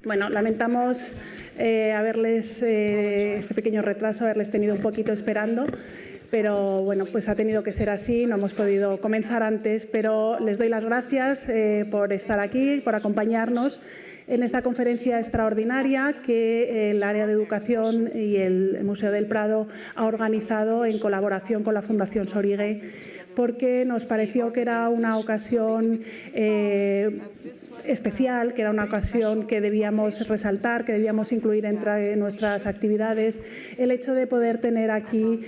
Bueno, lamentamos haberles, este pequeño retraso, haberles tenido un poquito esperando, pero bueno, pues ha tenido que ser así, no hemos podido comenzar antes, pero les doy las gracias por estar aquí, por acompañarnos en esta conferencia extraordinaria que el área de educación y el Museo del Prado ha organizado en colaboración con la Fundación Sorigué, porque nos pareció que era una ocasión especial, que era una ocasión que debíamos resaltar, que debíamos incluir entre nuestras actividades, el hecho de poder tener aquí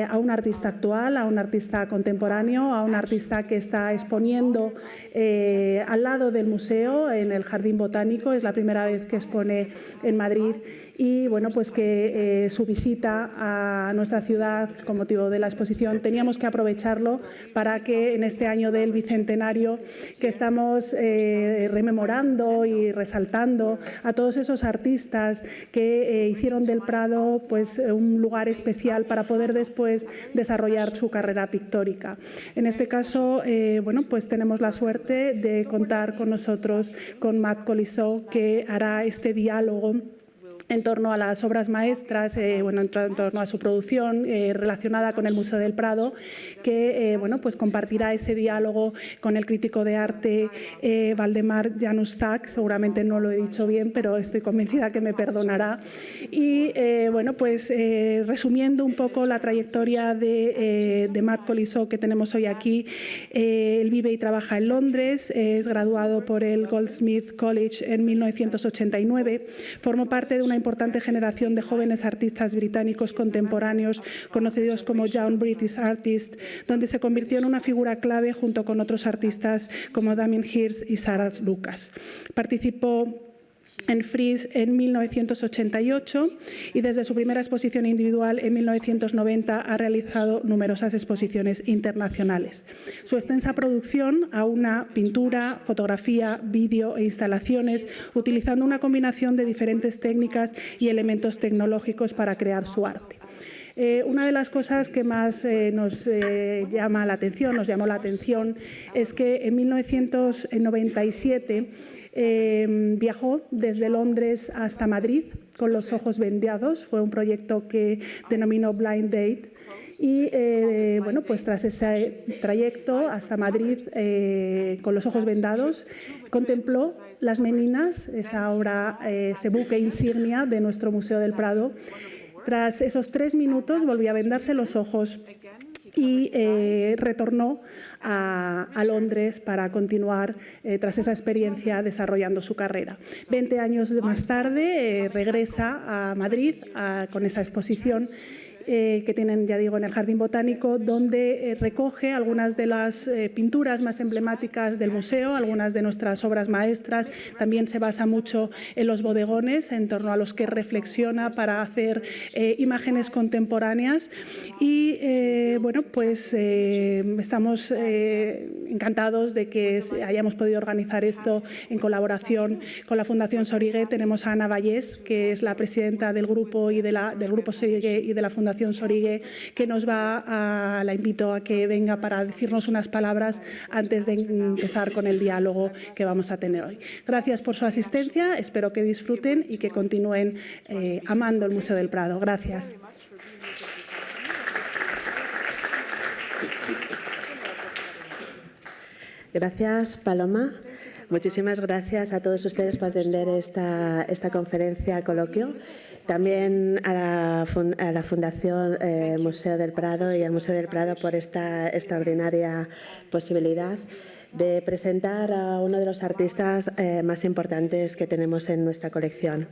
a un artista actual, a un artista contemporáneo, a un artista que está exponiendo al lado del museo, en el Jardín Botánico. Es la primera vez que expone en Madrid y bueno, pues que su visita a nuestra ciudad con motivo de la exposición teníamos que aprovecharlo para que en este año del Bicentenario que estamos rememorando y resaltando a todos esos artistas que hicieron del Prado pues un lugar especial para poder después desarrollar su carrera pictórica. En este caso, bueno, pues tenemos la suerte de contar con nosotros con Matt Colisseau, que hará este diálogo en torno a las obras maestras, bueno, en torno a su producción relacionada con el Museo del Prado, que bueno, pues compartirá ese diálogo con el crítico de arte Valdemar Januzak. Seguramente no lo he dicho bien, pero estoy convencida que me perdonará. Y bueno, pues resumiendo un poco la trayectoria de Matt Colisseau que tenemos hoy aquí, él vive y trabaja en Londres, es graduado por el Goldsmith College en 1989, formó parte de una importante generación de jóvenes artistas británicos contemporáneos conocidos como Young British Artists, donde se convirtió en una figura clave junto con otros artistas como Damien Hirst y Sarah Lucas. Participó en Frieze en 1988 y desde su primera exposición individual en 1990 ha realizado numerosas exposiciones internacionales. Su extensa producción aúna pintura, fotografía, vídeo e instalaciones, utilizando una combinación de diferentes técnicas y elementos tecnológicos para crear su arte. Una de las cosas que más nos llamó la atención, es que en 1997 viajó desde Londres hasta Madrid con los ojos vendados. Fue un proyecto que denominó Blind Date y bueno, pues tras ese trayecto hasta Madrid con los ojos vendados, contempló Las Meninas, esa obra, ese buque insignia de nuestro Museo del Prado. Tras esos 3 minutos volvió a vendarse los ojos y retornó a Londres para continuar tras esa experiencia desarrollando su carrera. 20 años más tarde regresa a Madrid con esa exposición que tienen, ya digo, en el Jardín Botánico, donde recoge algunas de las pinturas más emblemáticas del museo, algunas de nuestras obras maestras. También se basa mucho en los bodegones, en torno a los que reflexiona para hacer imágenes contemporáneas. Y bueno, pues estamos encantados de que hayamos podido organizar esto en colaboración con la Fundación Sorigué. Tenemos a Ana Vallés, que es la presidenta del grupo y del grupo Sorigué y de la Fundación Sorigué, que la invito a que venga para decirnos unas palabras antes de empezar con el diálogo que vamos a tener hoy. Gracias por su asistencia, espero que disfruten y que continúen amando el Museo del Prado. Gracias. Gracias, Paloma. Muchísimas gracias a todos ustedes por atender esta conferencia coloquio. También a la Fundación Museo del Prado y al Museo del Prado por esta extraordinaria posibilidad de presentar a uno de los artistas más importantes que tenemos en nuestra colección.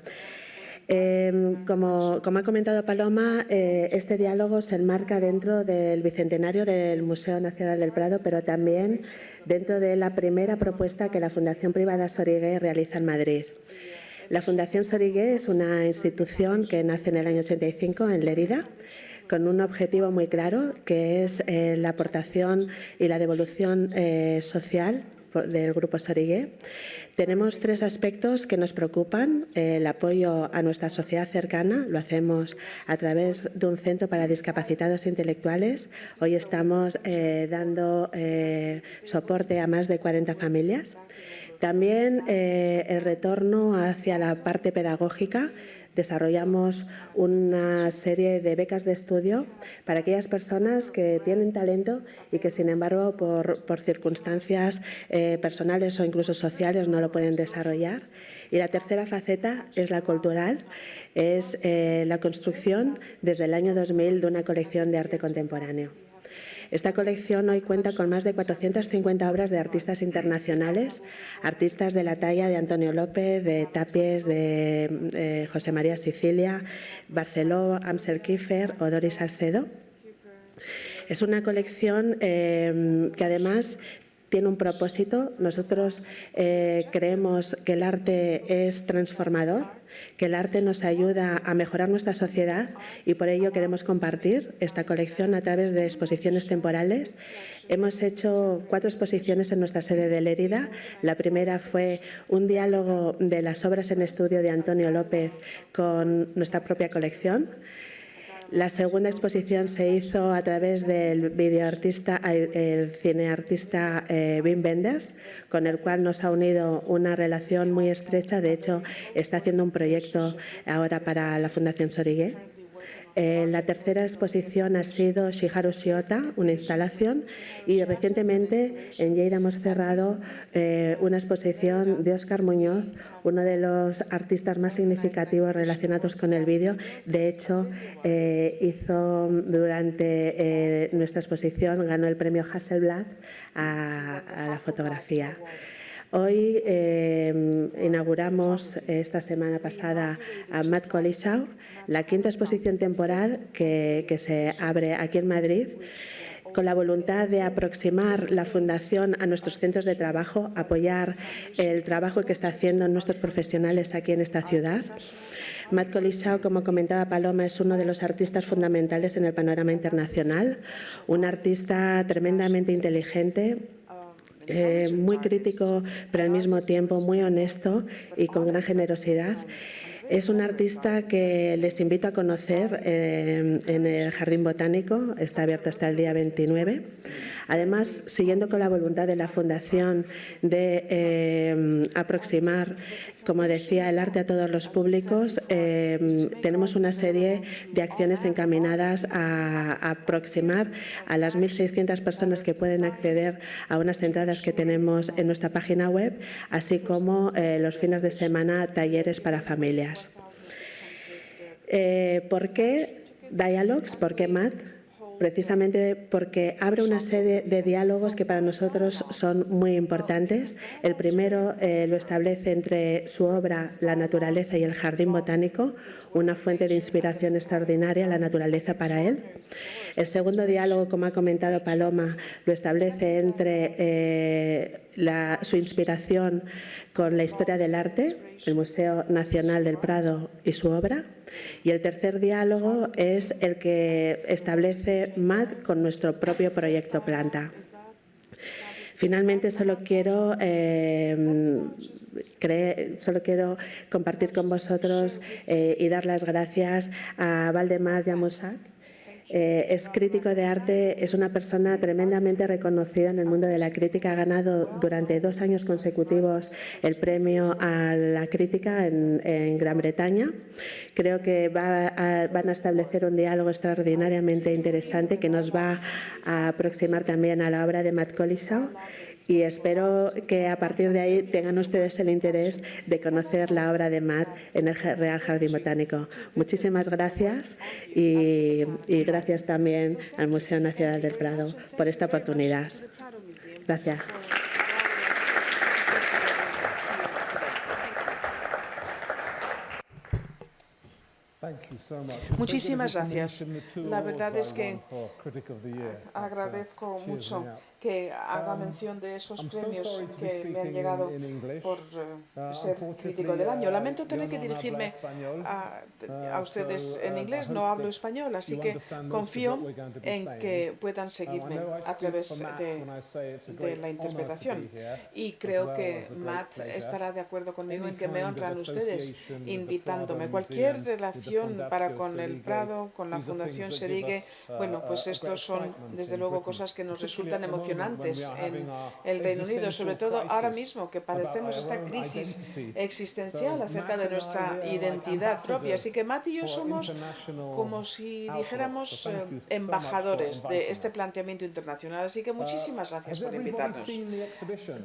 Como ha comentado Paloma, este diálogo se enmarca dentro del Bicentenario del Museo Nacional del Prado, pero también dentro de la primera propuesta que la Fundación Privada Sorigué realiza en Madrid. La Fundación Sorigué es una institución que nace en el año 85 en Lérida, con un objetivo muy claro, que es la aportación y la devolución social del Grupo Sorigué. Tenemos 3 aspectos que nos preocupan: el apoyo a nuestra sociedad cercana, lo hacemos a través de un centro para discapacitados intelectuales. Hoy estamos dando soporte a más de 40 familias. También el retorno hacia la parte pedagógica. Desarrollamos una serie de becas de estudio para aquellas personas que tienen talento y que, sin embargo, por circunstancias personales o incluso sociales no lo pueden desarrollar. Y la tercera faceta es la cultural, es la construcción desde el año 2000 de una colección de arte contemporáneo. Esta colección hoy cuenta con más de 450 obras de artistas internacionales, artistas de la talla de Antonio López, de Tapies, de José María Sicilia, Barceló, Amsel Kiefer o Doris Salcedo. Es una colección que además tiene un propósito. Nosotros creemos que el arte es transformador, que el arte nos ayuda a mejorar nuestra sociedad y por ello queremos compartir esta colección a través de exposiciones temporales. Hemos hecho 4 exposiciones en nuestra sede de Lérida. La primera fue un diálogo de las obras en estudio de Antonio López con nuestra propia colección. La segunda exposición se hizo a través del videoartista, el cineartista Wim Wenders, con el cual nos ha unido una relación muy estrecha. De hecho, está haciendo un proyecto ahora para la Fundación Sorigué. La tercera exposición ha sido Shiharu Shiota, una instalación, y recientemente en Lleida hemos cerrado una exposición de Óscar Muñoz, uno de los artistas más significativos relacionados con el vídeo. De hecho, hizo durante nuestra exposición, ganó el premio Hasselblad a la fotografía. Hoy inauguramos esta semana pasada a Matt Collishaw, la 5ª exposición temporal que se abre aquí en Madrid, con la voluntad de aproximar la Fundación a nuestros centros de trabajo, apoyar el trabajo que está haciendo nuestros profesionales aquí en esta ciudad. Matt Collishaw, como comentaba Paloma, es uno de los artistas fundamentales en el panorama internacional, un artista tremendamente inteligente, muy crítico, pero al mismo tiempo muy honesto y con gran generosidad. Es un artista que les invito a conocer en el Jardín Botánico, está abierto hasta el día 29. Además, siguiendo con la voluntad de la Fundación de aproximar, como decía, el arte a todos los públicos, tenemos una serie de acciones encaminadas a aproximar a las 1.600 personas que pueden acceder a unas entradas que tenemos en nuestra página web, así como los fines de semana talleres para familias. ¿Por qué Dialogues? ¿Por qué Matt? Precisamente porque abre una serie de diálogos que para nosotros son muy importantes. El primero lo establece entre su obra La naturaleza y el jardín botánico, una fuente de inspiración extraordinaria, la naturaleza para él. El segundo diálogo, como ha comentado Paloma, lo establece entre su inspiración con la historia del arte, el Museo Nacional del Prado y su obra. Y el tercer diálogo es el que establece Matt con nuestro propio proyecto Planta. Finalmente, solo quiero compartir con vosotros y dar las gracias a Valdemar Jamusak. Es crítico de arte, es una persona tremendamente reconocida en el mundo de la crítica. Ha ganado durante 2 años consecutivos el premio a la crítica en Gran Bretaña. Creo que van a establecer un diálogo extraordinariamente interesante que nos va a aproximar también a la obra de Matt Collishaw. Y espero que a partir de ahí tengan ustedes el interés de conocer la obra de Matt en el Real Jardín Botánico. Muchísimas gracias y gracias también al Museo Nacional del Prado por esta oportunidad. Gracias. Muchísimas gracias. La verdad es que agradezco mucho que haga mención de esos premios que me han llegado por ser crítico del año. Lamento tener que dirigirme a ustedes en inglés, no hablo español, así que confío en que puedan seguirme a través de la interpretación. Y creo que Matt estará de acuerdo conmigo en que me honran ustedes invitándome. Cualquier relación para con el Prado, con la Fundación Serigue, bueno, pues estos son desde luego cosas que nos resultan emocionantes en el Reino Unido, sobre todo ahora mismo que padecemos esta crisis existencial acerca de nuestra identidad propia. Así que Matt y yo somos como si dijéramos embajadores de este planteamiento internacional. Así que muchísimas gracias por invitarnos.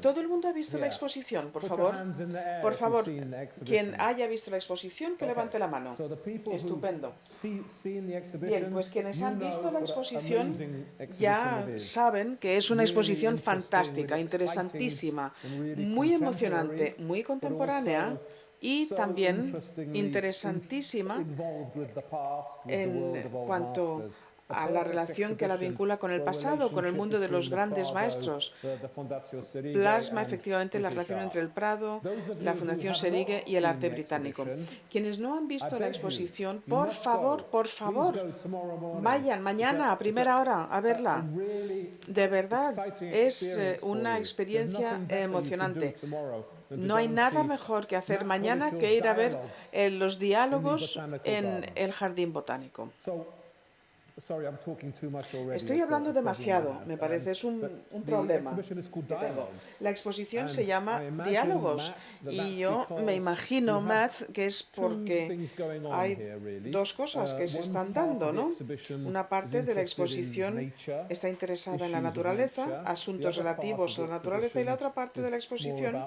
¿Todo el mundo ha visto la exposición, por favor? Por favor, quien haya visto la exposición, que levante la mano. Estupendo. Bien, pues quienes han visto la exposición ya saben que es una exposición fantástica, interesantísima, muy emocionante, muy contemporánea y también interesantísima en cuanto a la relación que la vincula con el pasado, con el mundo de los grandes maestros. Plasma efectivamente la relación entre el Prado, la Fundación Serigue y el arte británico. Quienes no han visto la exposición, por favor, vayan mañana a primera hora a verla. De verdad, es una experiencia emocionante. No hay nada mejor que hacer mañana que ir a ver los diálogos en el Jardín Botánico. Estoy hablando demasiado, me parece, es un problema que tengo. La exposición se llama Diálogos y yo me imagino, Matt, que es porque hay dos cosas que se están dando, ¿no? Una parte de la exposición está interesada en la naturaleza, asuntos relativos a la naturaleza, y la otra parte de la exposición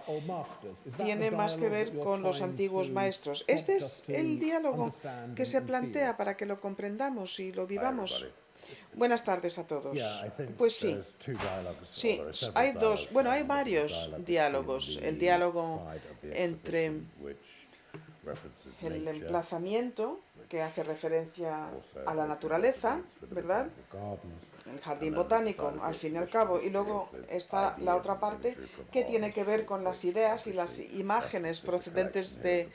tiene más que ver con los antiguos maestros. Este es el diálogo que se plantea para que lo comprendamos y lo vivamos. Buenas tardes a todos. Pues sí, hay hay varios diálogos. El diálogo entre el emplazamiento, que hace referencia a la naturaleza, ¿verdad? El jardín botánico, al fin y al cabo, y luego está la otra parte que tiene que ver con las ideas y las imágenes procedentes de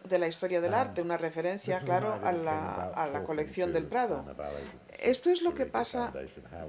la historia del arte, una referencia, claro, a la colección del Prado. Esto es lo que pasa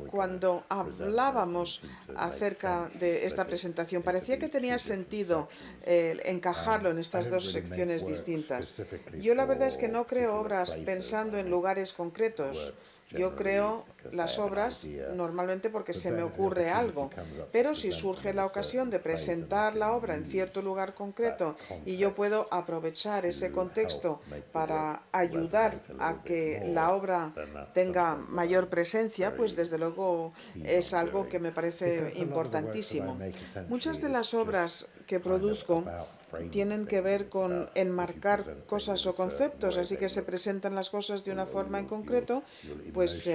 cuando hablábamos acerca de esta presentación. Parecía que tenía sentido encajarlo en estas dos secciones distintas. Yo la verdad es que no creo obras pensando en lugares concretos. Yo creo las obras normalmente porque se me ocurre algo, pero si surge la ocasión de presentar la obra en cierto lugar concreto y yo puedo aprovechar ese contexto para ayudar a que la obra tenga mayor presencia, pues desde luego es algo que me parece importantísimo. Muchas de las obras que produzco tienen que ver con enmarcar cosas o conceptos, así que se presentan las cosas de una forma en concreto, pues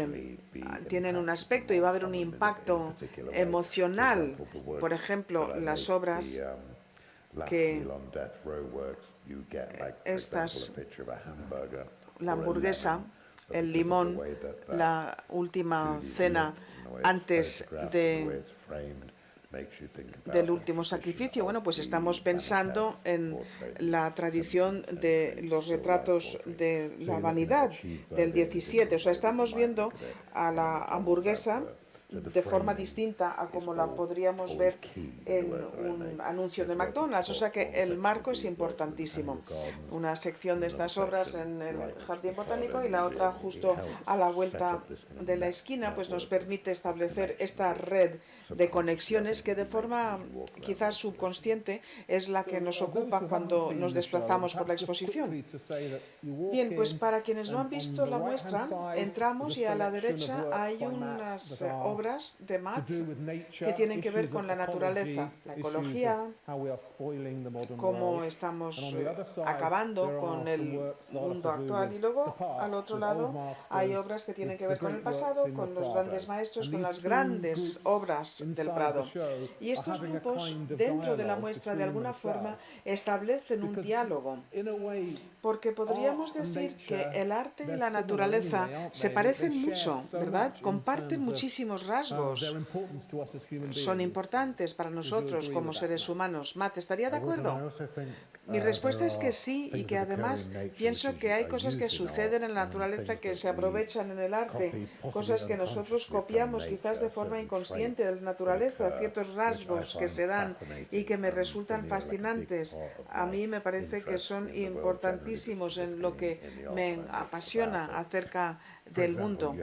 tienen un aspecto y va a haber un impacto emocional. Por ejemplo, las obras que la hamburguesa, el limón, la última cena antes del último sacrificio. Bueno, pues estamos pensando en la tradición de los retratos de la vanidad del 17. O sea, estamos viendo a la hamburguesa de forma distinta a como la podríamos ver en un anuncio de McDonald's. O sea que el marco es importantísimo. Una sección de estas obras en el Jardín Botánico y la otra justo a la vuelta de la esquina, pues nos permite establecer esta red de conexiones que de forma quizás subconsciente es la que nos ocupa cuando nos desplazamos por la exposición. Bien, pues para quienes no han visto la muestra, entramos y a la derecha hay unas obras de Matt que tienen que ver con la naturaleza, la ecología, cómo estamos acabando con el mundo actual. Y luego, al otro lado, hay obras que tienen que ver con el pasado, con los grandes maestros, con las grandes obras del Prado. Y estos grupos, dentro de la muestra, de alguna forma, establecen un diálogo, porque podríamos decir que el arte y la naturaleza se parecen mucho, ¿verdad? Comparten muchísimos rasgos. Son importantes para nosotros como seres humanos. Matt, ¿estaría de acuerdo? Mi respuesta es que sí, y que además pienso que hay cosas que suceden en la naturaleza que se aprovechan en el arte, cosas que nosotros copiamos quizás de forma inconsciente de la naturaleza, ciertos rasgos que se dan y que me resultan fascinantes. A mí me parece que son importantísimos en lo que me apasiona acerca del mundo.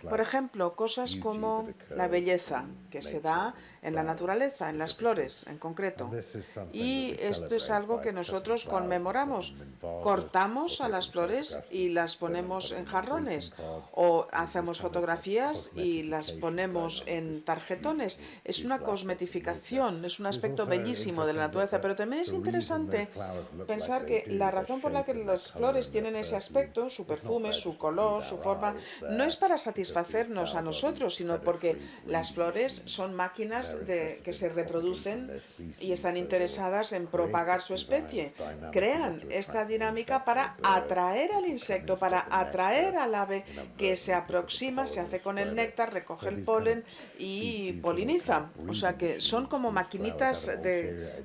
Por ejemplo, cosas como la belleza que se da en la naturaleza, en las flores en concreto. Y esto es algo que nosotros conmemoramos. Cortamos a las flores y las ponemos en jarrones, o hacemos fotografías y las ponemos en tarjetones. Es una cosmetificación, es un aspecto bellísimo de la naturaleza, pero también es interesante pensar que la razón por la que las flores tienen ese aspecto, su perfume, su color, su forma, no es para satisfacernos a nosotros, sino porque las flores son máquinas que se reproducen y están interesadas en propagar su especie. Crean esta dinámica para atraer al insecto, para atraer al ave que se aproxima, se hace con el néctar, recoge el polen y poliniza. O sea que son como maquinitas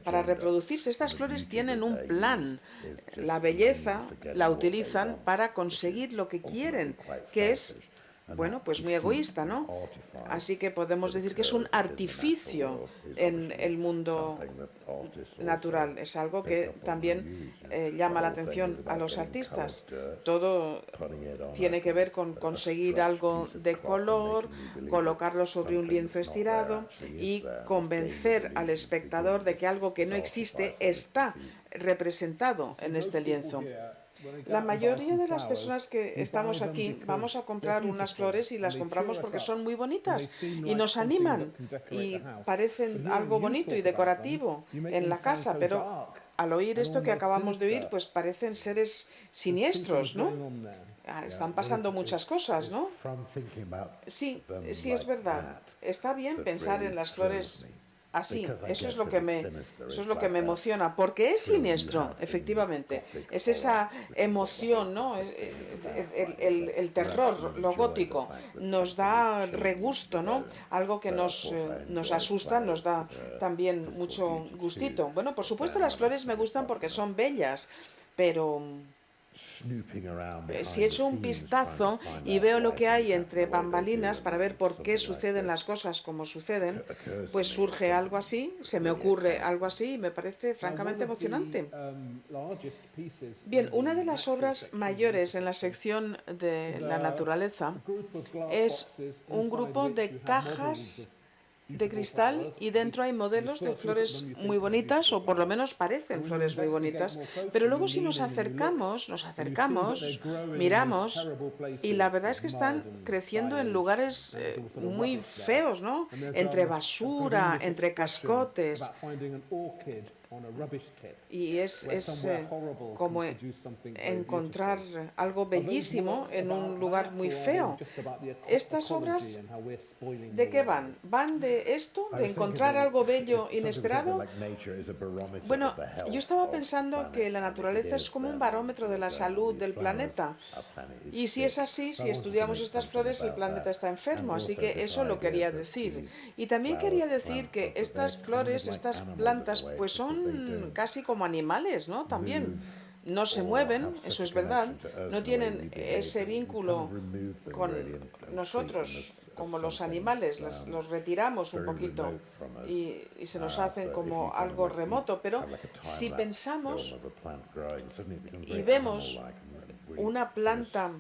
para reproducirse. Estas flores tienen un plan. La belleza la utilizan para conseguir lo que quieren, que es, bueno, pues muy egoísta, ¿no? Así que podemos decir que es un artificio en el mundo natural. Es algo que también llama la atención a los artistas. Todo tiene que ver con conseguir algo de color, colocarlo sobre un lienzo estirado y convencer al espectador de que algo que no existe está representado en este lienzo. La mayoría de las personas que estamos aquí vamos a comprar unas flores y las compramos porque son muy bonitas y nos animan y parecen algo bonito y decorativo en la casa, pero al oír esto que acabamos de oír, pues parecen seres siniestros, ¿no? Están pasando muchas cosas, ¿no? Sí, sí es verdad. Está bien pensar en las flores así, eso es lo que me emociona, porque es siniestro, efectivamente. Es esa emoción, ¿no? El terror, lo gótico, nos da regusto, ¿no? Algo que nos asusta, nos da también mucho gustito. Bueno, por supuesto las flores me gustan porque son bellas, pero si echo un vistazo y veo lo que hay entre bambalinas para ver por qué suceden las cosas como suceden, pues surge algo así, se me ocurre algo así y me parece francamente emocionante. Bien, una de las obras mayores en la sección de la naturaleza es un grupo de cajas de cristal y dentro hay modelos de flores muy bonitas, o por lo menos parecen flores muy bonitas, pero luego si nos acercamos, miramos y la verdad es que están creciendo en lugares muy feos, ¿no? Entre basura, entre cascotes. Y es como encontrar algo bellísimo en un lugar muy feo. Estas obras, ¿de qué van? ¿Van de esto? ¿De encontrar algo bello inesperado? Bueno, yo estaba pensando que la naturaleza es como un barómetro de la salud del planeta. Y si es así, si estudiamos estas flores, el planeta está enfermo. Así que eso lo quería decir. Y también quería decir que estas flores, estas plantas, pues son casi como animales, ¿no? También no se mueven, eso es verdad, no tienen ese vínculo con nosotros como los animales, los retiramos un poquito y se nos hacen como algo remoto, pero si pensamos y vemos una planta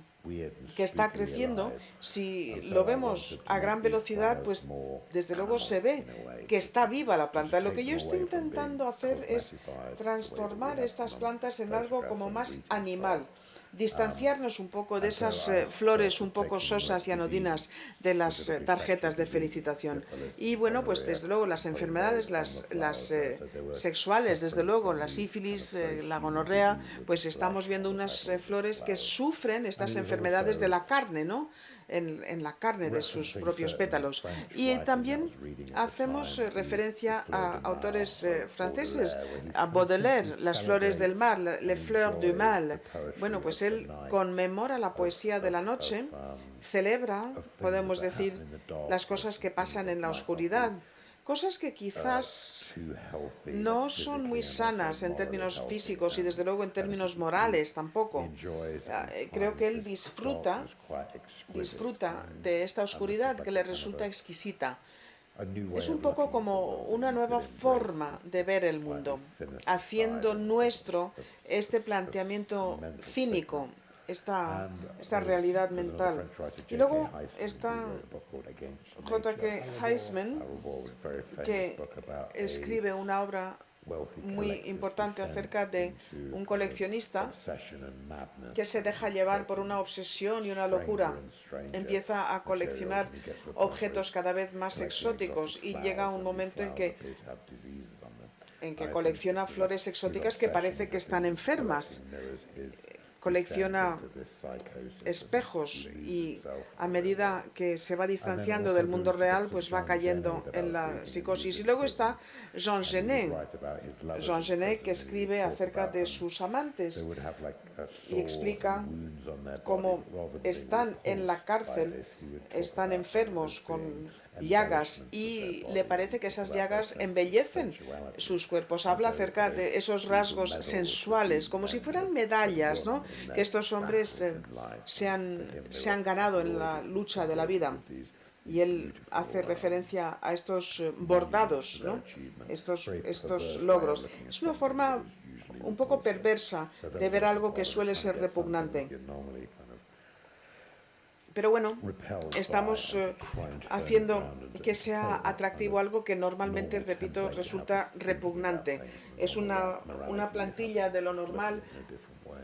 que está creciendo, si lo vemos a gran velocidad, pues desde luego se ve que está viva la planta. Lo que yo estoy intentando hacer es transformar estas plantas en algo como más animal, distanciarnos un poco de esas flores un poco sosas y anodinas de las tarjetas de felicitación. Y bueno, pues desde luego las enfermedades, las sexuales, desde luego la sífilis, la gonorrea, pues estamos viendo unas flores que sufren estas enfermedades de la carne, ¿no? En la carne de sus propios pétalos. Y también hacemos referencia a autores franceses, a Baudelaire, Las flores del mar, Les fleurs du mal. Bueno, pues él conmemora la poesía de la noche, celebra, podemos decir, las cosas que pasan en la oscuridad, cosas que quizás no son muy sanas en términos físicos y desde luego en términos morales tampoco. Creo que él disfruta de esta oscuridad que le resulta exquisita. Es un poco como una nueva forma de ver el mundo, haciendo nuestro este planteamiento cínico, esta realidad mental. Y luego está J.K. Heisman, que escribe una obra muy importante acerca de un coleccionista que se deja llevar por una obsesión y una locura. Empieza a coleccionar objetos cada vez más exóticos y llega un momento en que colecciona flores exóticas que parece que están enfermas. Colecciona espejos y a medida que se va distanciando del mundo real, pues va cayendo en la psicosis. Y luego está Jean Genet, que escribe acerca de sus amantes y explica cómo están en la cárcel, están enfermos con llagas y le parece que esas llagas embellecen sus cuerpos. Habla acerca de esos rasgos sensuales, como si fueran medallas, ¿no?, que estos hombres se han ganado en la lucha de la vida. Y él hace referencia a estos bordados, ¿no?, estos logros. Es una forma un poco perversa de ver algo que suele ser repugnante. Pero bueno, estamos haciendo que sea atractivo algo que normalmente, repito, resulta repugnante. Es una plantilla de lo normal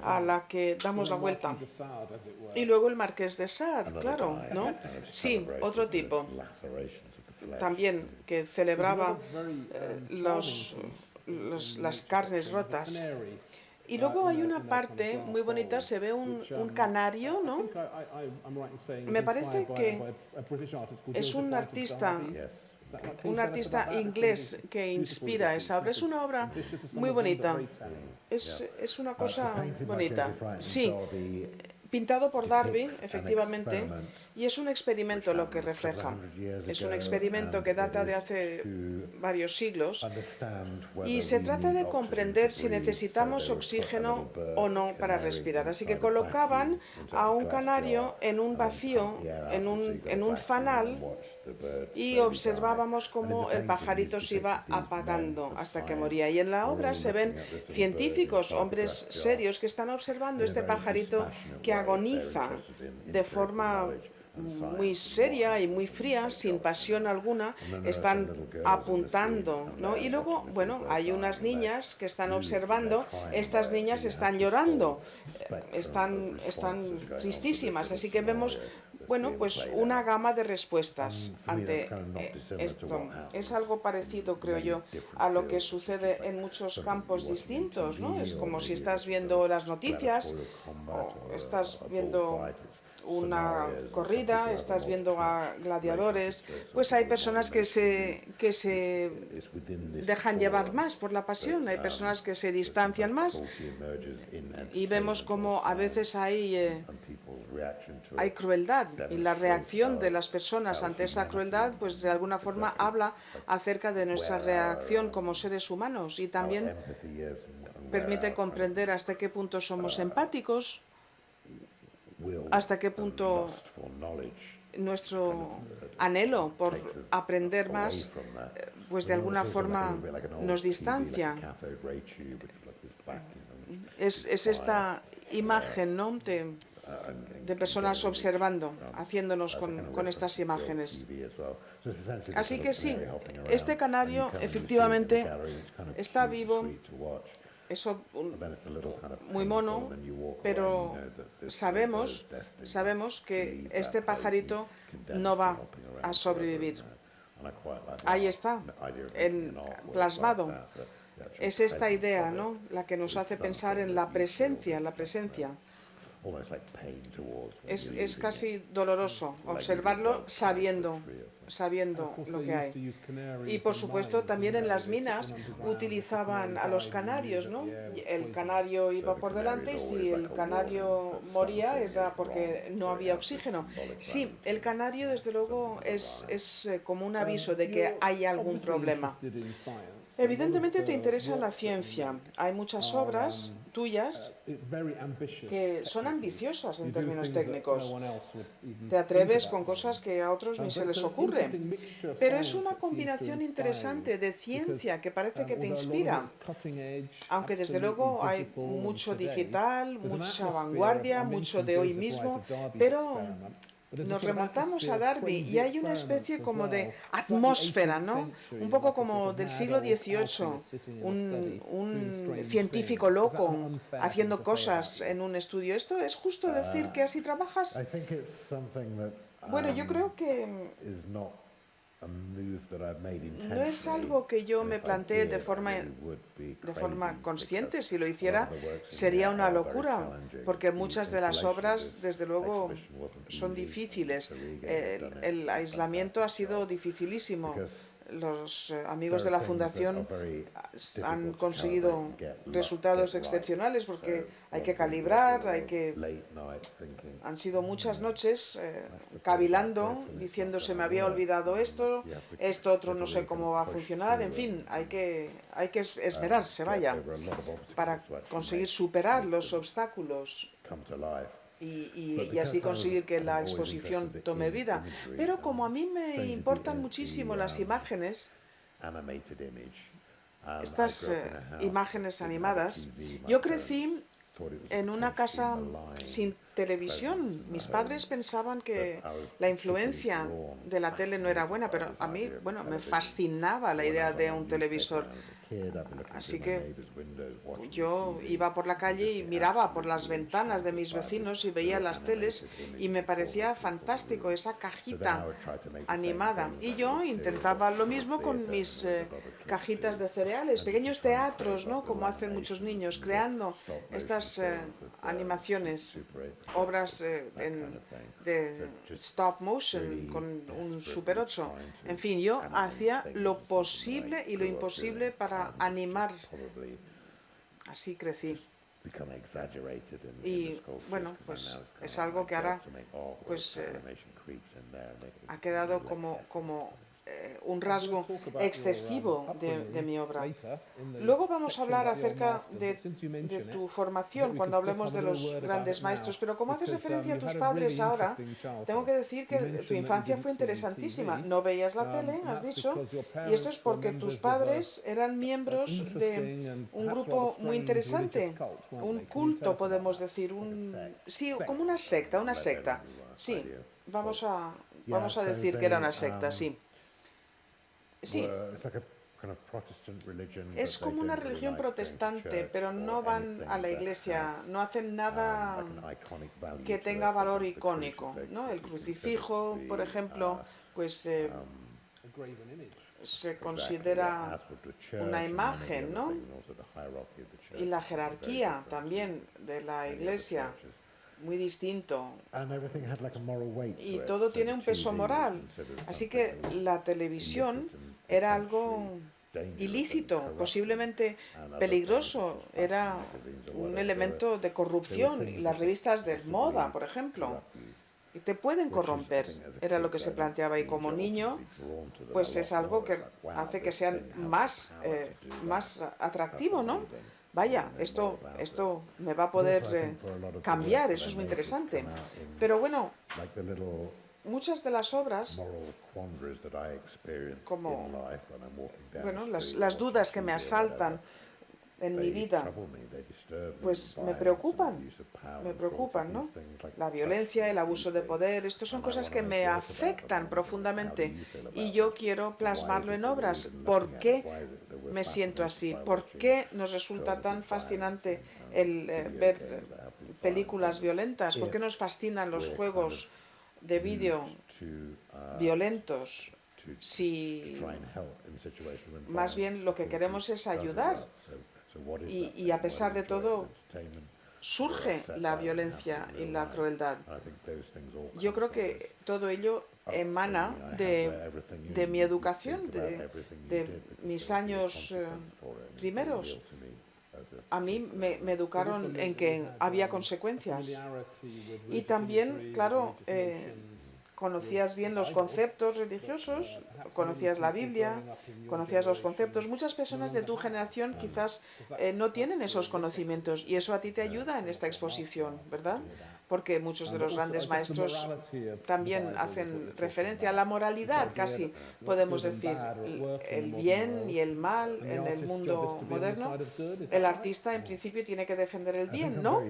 a la que damos la vuelta. Y luego el Marqués de Sade, claro, ¿no? Sí, otro tipo. También que celebraba las carnes rotas. Y luego hay una parte muy bonita, se ve un canario, ¿no? Me parece que es un artista inglés que inspira esa obra. Es una obra muy bonita. Es una cosa bonita. Sí, pintado por Darby, efectivamente, y es un experimento lo que refleja. Es un experimento que data de hace varios siglos y se trata de comprender si necesitamos oxígeno o no para respirar. Así que colocaban a un canario en un vacío, en un fanal, y observábamos cómo el pajarito se iba apagando hasta que moría. Y en la obra se ven científicos, hombres serios, que están observando este pajarito que agoniza de forma muy seria y muy fría, sin pasión alguna, están apuntando, ¿no? Y luego, bueno, hay unas niñas que están observando, estas niñas están llorando, están tristísimas, así que vemos, bueno, pues una gama de respuestas ante esto. Es algo parecido, creo yo, a lo que sucede en muchos campos distintos, ¿no? Es como si estás viendo las noticias o estás viendo una corrida, estás viendo a gladiadores, pues hay personas que se dejan llevar más por la pasión, hay personas que se distancian más y vemos como a veces hay crueldad y la reacción de las personas ante esa crueldad pues de alguna forma habla acerca de nuestra reacción como seres humanos y también permite comprender hasta qué punto somos empáticos, hasta qué punto nuestro anhelo por aprender más, pues de alguna forma nos distancia. Es esta imagen, ¿no?, de personas observando, haciéndonos con estas imágenes. Así que sí, este canario efectivamente está vivo. Es muy mono, pero sabemos que este pajarito no va a sobrevivir. Ahí está, plasmado. Es esta idea, ¿no?, la que nos hace pensar en la presencia. Es casi doloroso observarlo sabiendo lo que hay. Y por supuesto también en las minas utilizaban a los canarios, ¿no? El canario iba por delante y si el canario moría era porque no había oxígeno. Sí, el canario desde luego es como un aviso de que hay algún problema. Evidentemente te interesa la ciencia. Hay muchas obras tuyas que son ambiciosas en términos técnicos. Te atreves con cosas que a otros ni se les ocurre. Pero es una combinación interesante de ciencia que parece que te inspira. Aunque desde luego hay mucho digital, mucha vanguardia, mucho de hoy mismo, pero nos remontamos a Darby y hay una especie como de atmósfera, ¿no? Un poco como del siglo XVIII, un científico loco haciendo cosas en un estudio. ¿Esto es justo decir que así trabajas? Bueno, yo creo que no es algo que yo me plantee de forma consciente. Si lo hiciera, sería una locura, porque muchas de las obras, desde luego, son difíciles. El aislamiento ha sido dificilísimo. Los amigos de la Fundación han conseguido resultados excepcionales porque hay que calibrar, han sido muchas noches cavilando, diciendo se me había olvidado esto otro no sé cómo va a funcionar, en fin, hay que esmerarse, vaya, para conseguir superar los obstáculos. Y así conseguir que la exposición tome vida. Pero como a mí me importan muchísimo las imágenes, estas imágenes animadas, yo crecí en una casa sin televisión. Mis padres pensaban que la influencia de la tele no era buena, pero a mí, bueno, me fascinaba la idea de un televisor. Así que yo iba por la calle y miraba por las ventanas de mis vecinos y veía las teles y me parecía fantástico esa cajita animada. Y yo intentaba lo mismo con mis cajitas de cereales, pequeños teatros, ¿no? Como hacen muchos niños, creando estas animaciones, obras de stop motion con un Super 8. En fin, yo hacía lo posible y lo imposible para animar. Así crecí. Y bueno, pues es algo que ahora pues ha quedado como un rasgo excesivo de mi obra. Luego vamos a hablar acerca de tu formación cuando hablemos de los grandes maestros, pero como haces referencia a tus padres ahora, tengo que decir que tu infancia fue interesantísima. No veías la tele, has dicho, y esto es porque tus padres eran miembros de un grupo muy interesante, un culto, podemos decir, sí, como una secta. Sí, vamos a decir que era una secta, sí. Sí, es como una religión protestante, pero no van a la iglesia, no hacen nada que tenga valor icónico, ¿no? El crucifijo, por ejemplo, pues se considera una imagen, ¿no? Y la jerarquía también de la iglesia, muy distinto. Y todo tiene un peso moral. Así que la televisión era algo ilícito, posiblemente peligroso, era un elemento de corrupción. Y las revistas de moda, por ejemplo, y te pueden corromper, era lo que se planteaba. Y como niño, pues es algo que hace que sean más atractivo, ¿no? Vaya, esto me va a poder cambiar, eso es muy interesante. Pero bueno, muchas de las obras, como bueno, las dudas que me asaltan en mi vida, pues me preocupan, ¿no? La violencia, el abuso de poder, estos son cosas que me afectan profundamente y yo quiero plasmarlo en obras. ¿Por qué me siento así? ¿Por qué nos resulta tan fascinante el ver películas violentas? ¿Por qué nos fascinan los juegos de vídeo violentos? Si más bien lo que queremos es ayudar y a pesar de todo surge la violencia y la crueldad. Yo creo que todo ello emana de mi educación, de mis años primeros. A mí me educaron en que había consecuencias. Y también, claro, conocías bien los conceptos religiosos, conocías la Biblia, conocías los conceptos. Muchas personas de tu generación quizás no tienen esos conocimientos y eso a ti te ayuda en esta exposición, ¿verdad? Porque muchos de los grandes maestros también hacen referencia a la moralidad, casi podemos decir, el bien y el mal en el mundo moderno. El artista en principio tiene que defender el bien, ¿no?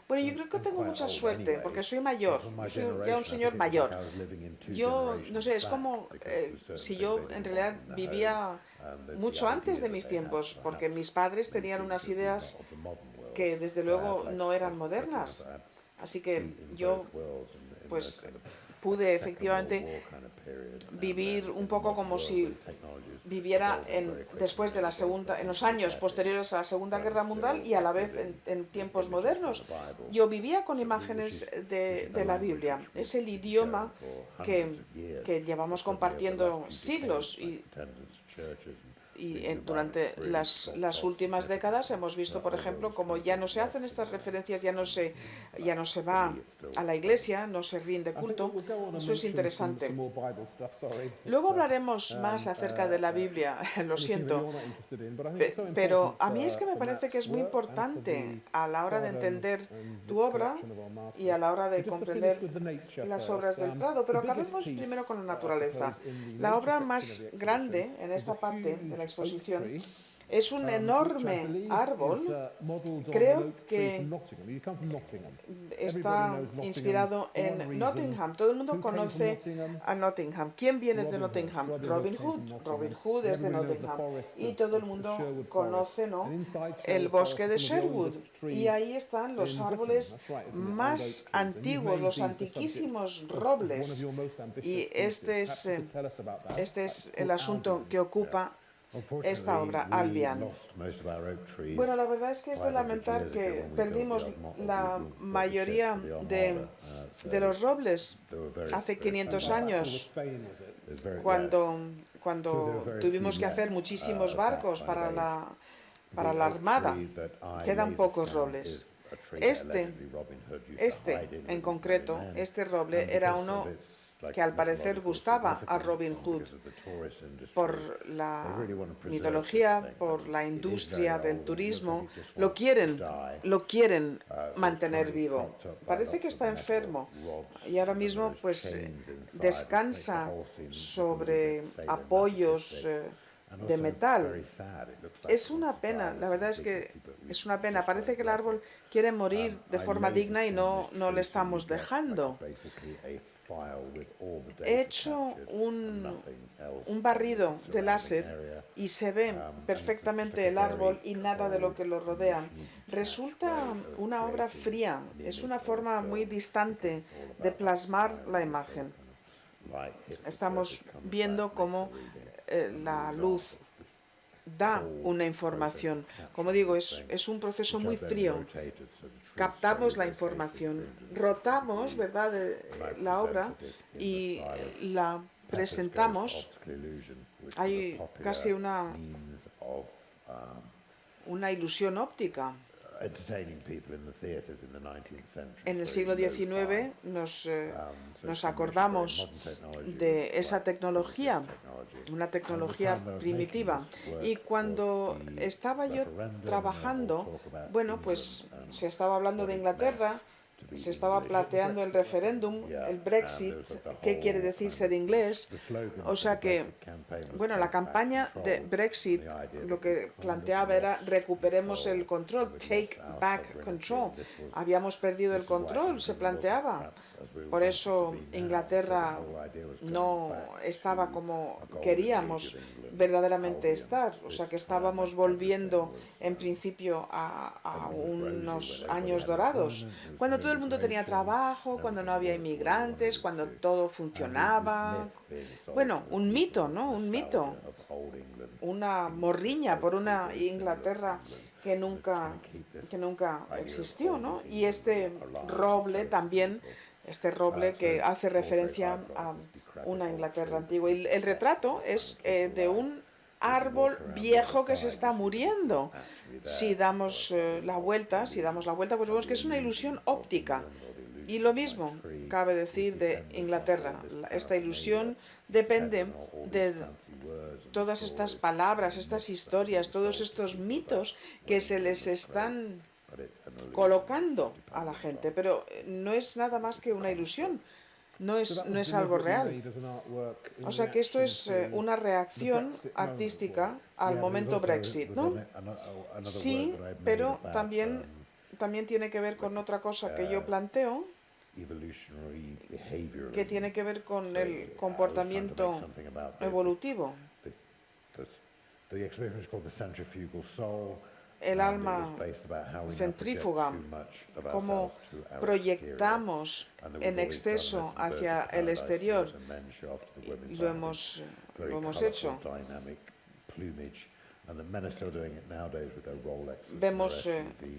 Bueno, yo creo que tengo mucha suerte porque soy mayor, soy ya un señor mayor. Yo, no sé, es como si yo en realidad vivía mucho antes de mis tiempos, porque mis padres tenían unas ideas que desde luego no eran modernas. Así que yo, pues, pude efectivamente vivir un poco como si viviera después de en los años posteriores a la Segunda Guerra Mundial y a la vez en tiempos modernos. Yo vivía con imágenes de la Biblia. Es el idioma que llevamos compartiendo siglos y durante las últimas décadas hemos visto, por ejemplo, como ya no se hacen estas referencias, ya no se va a la iglesia, no se rinde culto. Eso es interesante. Luego hablaremos más acerca de la Biblia, lo siento. Pero a mí es que me parece que es muy importante a la hora de entender tu obra y a la hora de comprender las obras del Prado. Pero acabemos primero con la naturaleza. La obra más grande en esta parte de la exposición es un enorme árbol. Creo que está inspirado en Nottingham. Todo el mundo conoce a Nottingham. ¿Quién viene de Nottingham? Robin Hood. Robin Hood es de Nottingham. Y todo el mundo conoce, ¿no?, el bosque de Sherwood. Y ahí están los árboles más antiguos, los antiquísimos robles. Y este es el asunto que ocupa esta obra, Albion. Bueno, la verdad es que es de lamentar que perdimos la mayoría de los robles hace 500 años, cuando tuvimos que hacer muchísimos barcos para la armada. Quedan pocos robles. Este en concreto, este roble era uno que al parecer gustaba a Robin Hood por la mitología, por la industria del turismo. Lo quieren mantener vivo. Parece que está enfermo y ahora mismo pues descansa sobre apoyos de metal. Es una pena, la verdad es que es una pena. Parece que el árbol quiere morir de forma digna y no le estamos dejando. He hecho un barrido de láser y se ve perfectamente el árbol y nada de lo que lo rodea. Resulta una obra fría, es una forma muy distante de plasmar la imagen. Estamos viendo cómo la luz da una información. Como digo, es un proceso muy frío. Captamos la información, rotamos, ¿verdad?, la obra y la presentamos. Hay casi una ilusión óptica. En el siglo XIX nos acordamos de esa tecnología, una tecnología primitiva. Y cuando estaba yo trabajando, bueno, pues se estaba hablando de Inglaterra, se estaba planteando el referéndum, el Brexit, qué quiere decir ser inglés. O sea que, bueno, la campaña de Brexit lo que planteaba era recuperemos el control, take back control. Habíamos perdido el control, se planteaba. Por eso Inglaterra no estaba como queríamos verdaderamente estar. O sea que estábamos volviendo en principio a unos años dorados, cuando todo el mundo tenía trabajo, cuando no había inmigrantes, cuando todo funcionaba. Bueno, un mito, ¿no? Un mito. Una morriña por una Inglaterra que nunca existió, ¿no? Y este roble también, este roble que hace referencia a una Inglaterra antigua. Y el retrato es de un árbol viejo que se está muriendo. Si damos la vuelta, pues vemos que es una ilusión óptica. Y lo mismo cabe decir de Inglaterra. Esta ilusión depende de todas estas palabras, estas historias, todos estos mitos que se les están colocando a la gente. Pero no es nada más que una ilusión. No es algo real. O sea que esto es una reacción artística al momento Brexit, ¿no? Sí, pero también tiene que ver con otra cosa que yo planteo, que tiene que ver con el comportamiento evolutivo. El alma centrífuga, cómo proyectamos en exceso hacia el exterior, lo hemos hecho. Vemos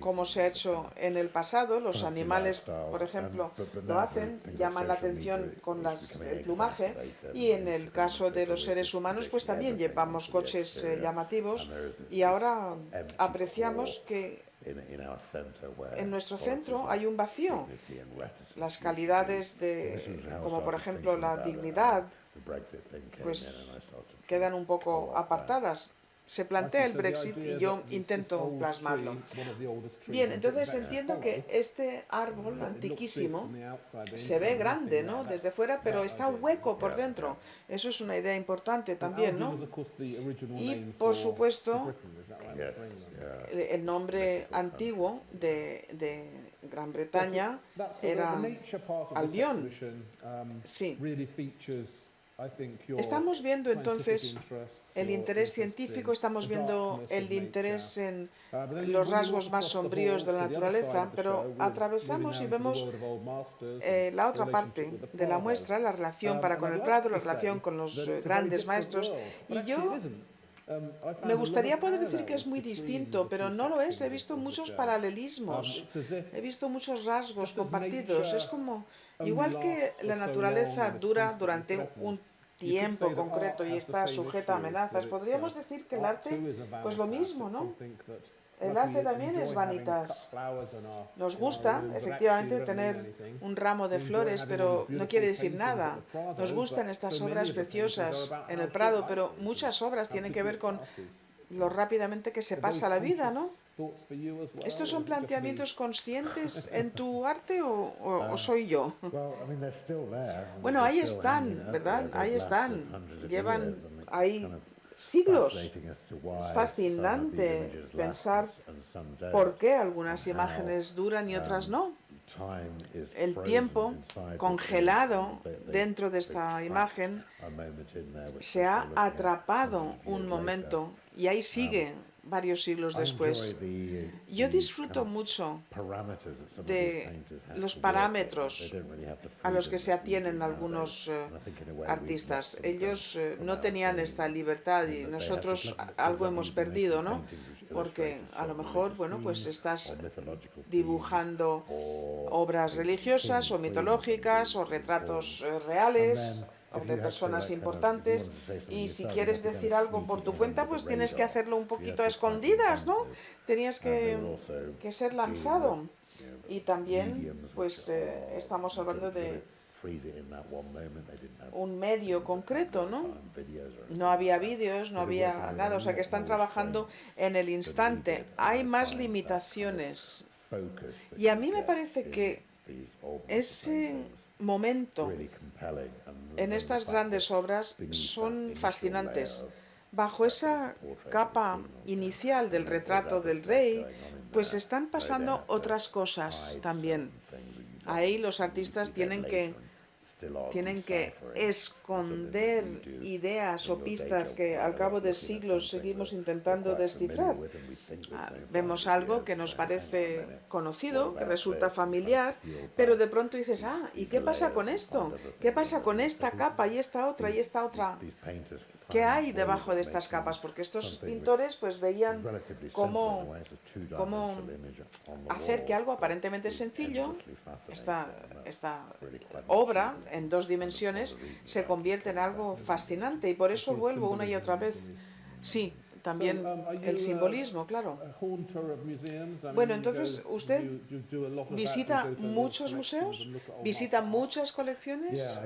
cómo se ha hecho en el pasado. Los animales, por ejemplo, lo hacen, llaman la atención con el plumaje, y en el caso de los seres humanos, pues también llevamos coches llamativos, y ahora apreciamos que en nuestro centro hay un vacío. Las calidades como por ejemplo la dignidad, pues quedan un poco apartadas. Se plantea el Brexit y yo intento plasmarlo. Bien, entonces entiendo que este árbol antiquísimo se ve grande, ¿no?, desde fuera, pero está hueco por dentro. Eso es una idea importante también, ¿no? Y, por supuesto, el nombre antiguo de Gran Bretaña era Albión. Sí. Estamos viendo entonces el interés científico, estamos viendo el interés en los rasgos más sombríos de la naturaleza, pero atravesamos y vemos la otra parte de la muestra, la relación para con el Prado, la relación con los grandes maestros, y yo me gustaría poder decir que es muy distinto, pero no lo es. He visto muchos paralelismos, he visto muchos rasgos compartidos. Es como, igual que la naturaleza dura durante un tiempo concreto y está sujeta a amenazas, podríamos decir que el arte, pues lo mismo, ¿no? El arte también es vanitas. Nos gusta, efectivamente, tener un ramo de flores, pero no quiere decir nada. Nos gustan estas obras preciosas en el Prado, pero muchas obras tienen que ver con lo rápidamente que se pasa la vida, ¿no? ¿Estos son planteamientos conscientes en tu arte o soy yo? Bueno, ahí están, ¿verdad? Ahí están. Llevan ahí siglos. Es fascinante pensar por qué algunas imágenes duran y otras no. El tiempo congelado dentro de esta imagen se ha atrapado un momento y ahí sigue varios siglos después. Yo disfruto mucho de los parámetros a los que se atienen algunos artistas. Ellos no tenían esta libertad y nosotros algo hemos perdido, ¿no? Porque a lo mejor, bueno, pues estás dibujando obras religiosas o mitológicas o retratos reales o de personas importantes, y si quieres decir algo por tu cuenta, pues tienes que hacerlo un poquito a escondidas, ¿no? Tenías que ser lanzado. Y también, pues, estamos hablando de un medio concreto, ¿no? No había vídeos, no había nada, o sea que están trabajando en el instante. Hay más limitaciones. Y a mí me parece que ese momento en estas grandes obras son fascinantes. Bajo esa capa inicial del retrato del rey, pues están pasando otras cosas también. Ahí los artistas tienen que esconder ideas o pistas que al cabo de siglos seguimos intentando descifrar. Vemos algo que nos parece conocido, que resulta familiar, pero de pronto dices, ¿y qué pasa con esto? ¿Qué pasa con esta capa y esta otra y esta otra? ¿Qué hay debajo de estas capas? Porque estos pintores pues veían cómo hacer que algo aparentemente sencillo, esta obra en 2 dimensiones, se convierte en algo fascinante. Y por eso vuelvo una y otra vez. Sí, también el simbolismo, claro. Bueno, entonces, ¿usted visita muchos museos? ¿Visita muchas colecciones?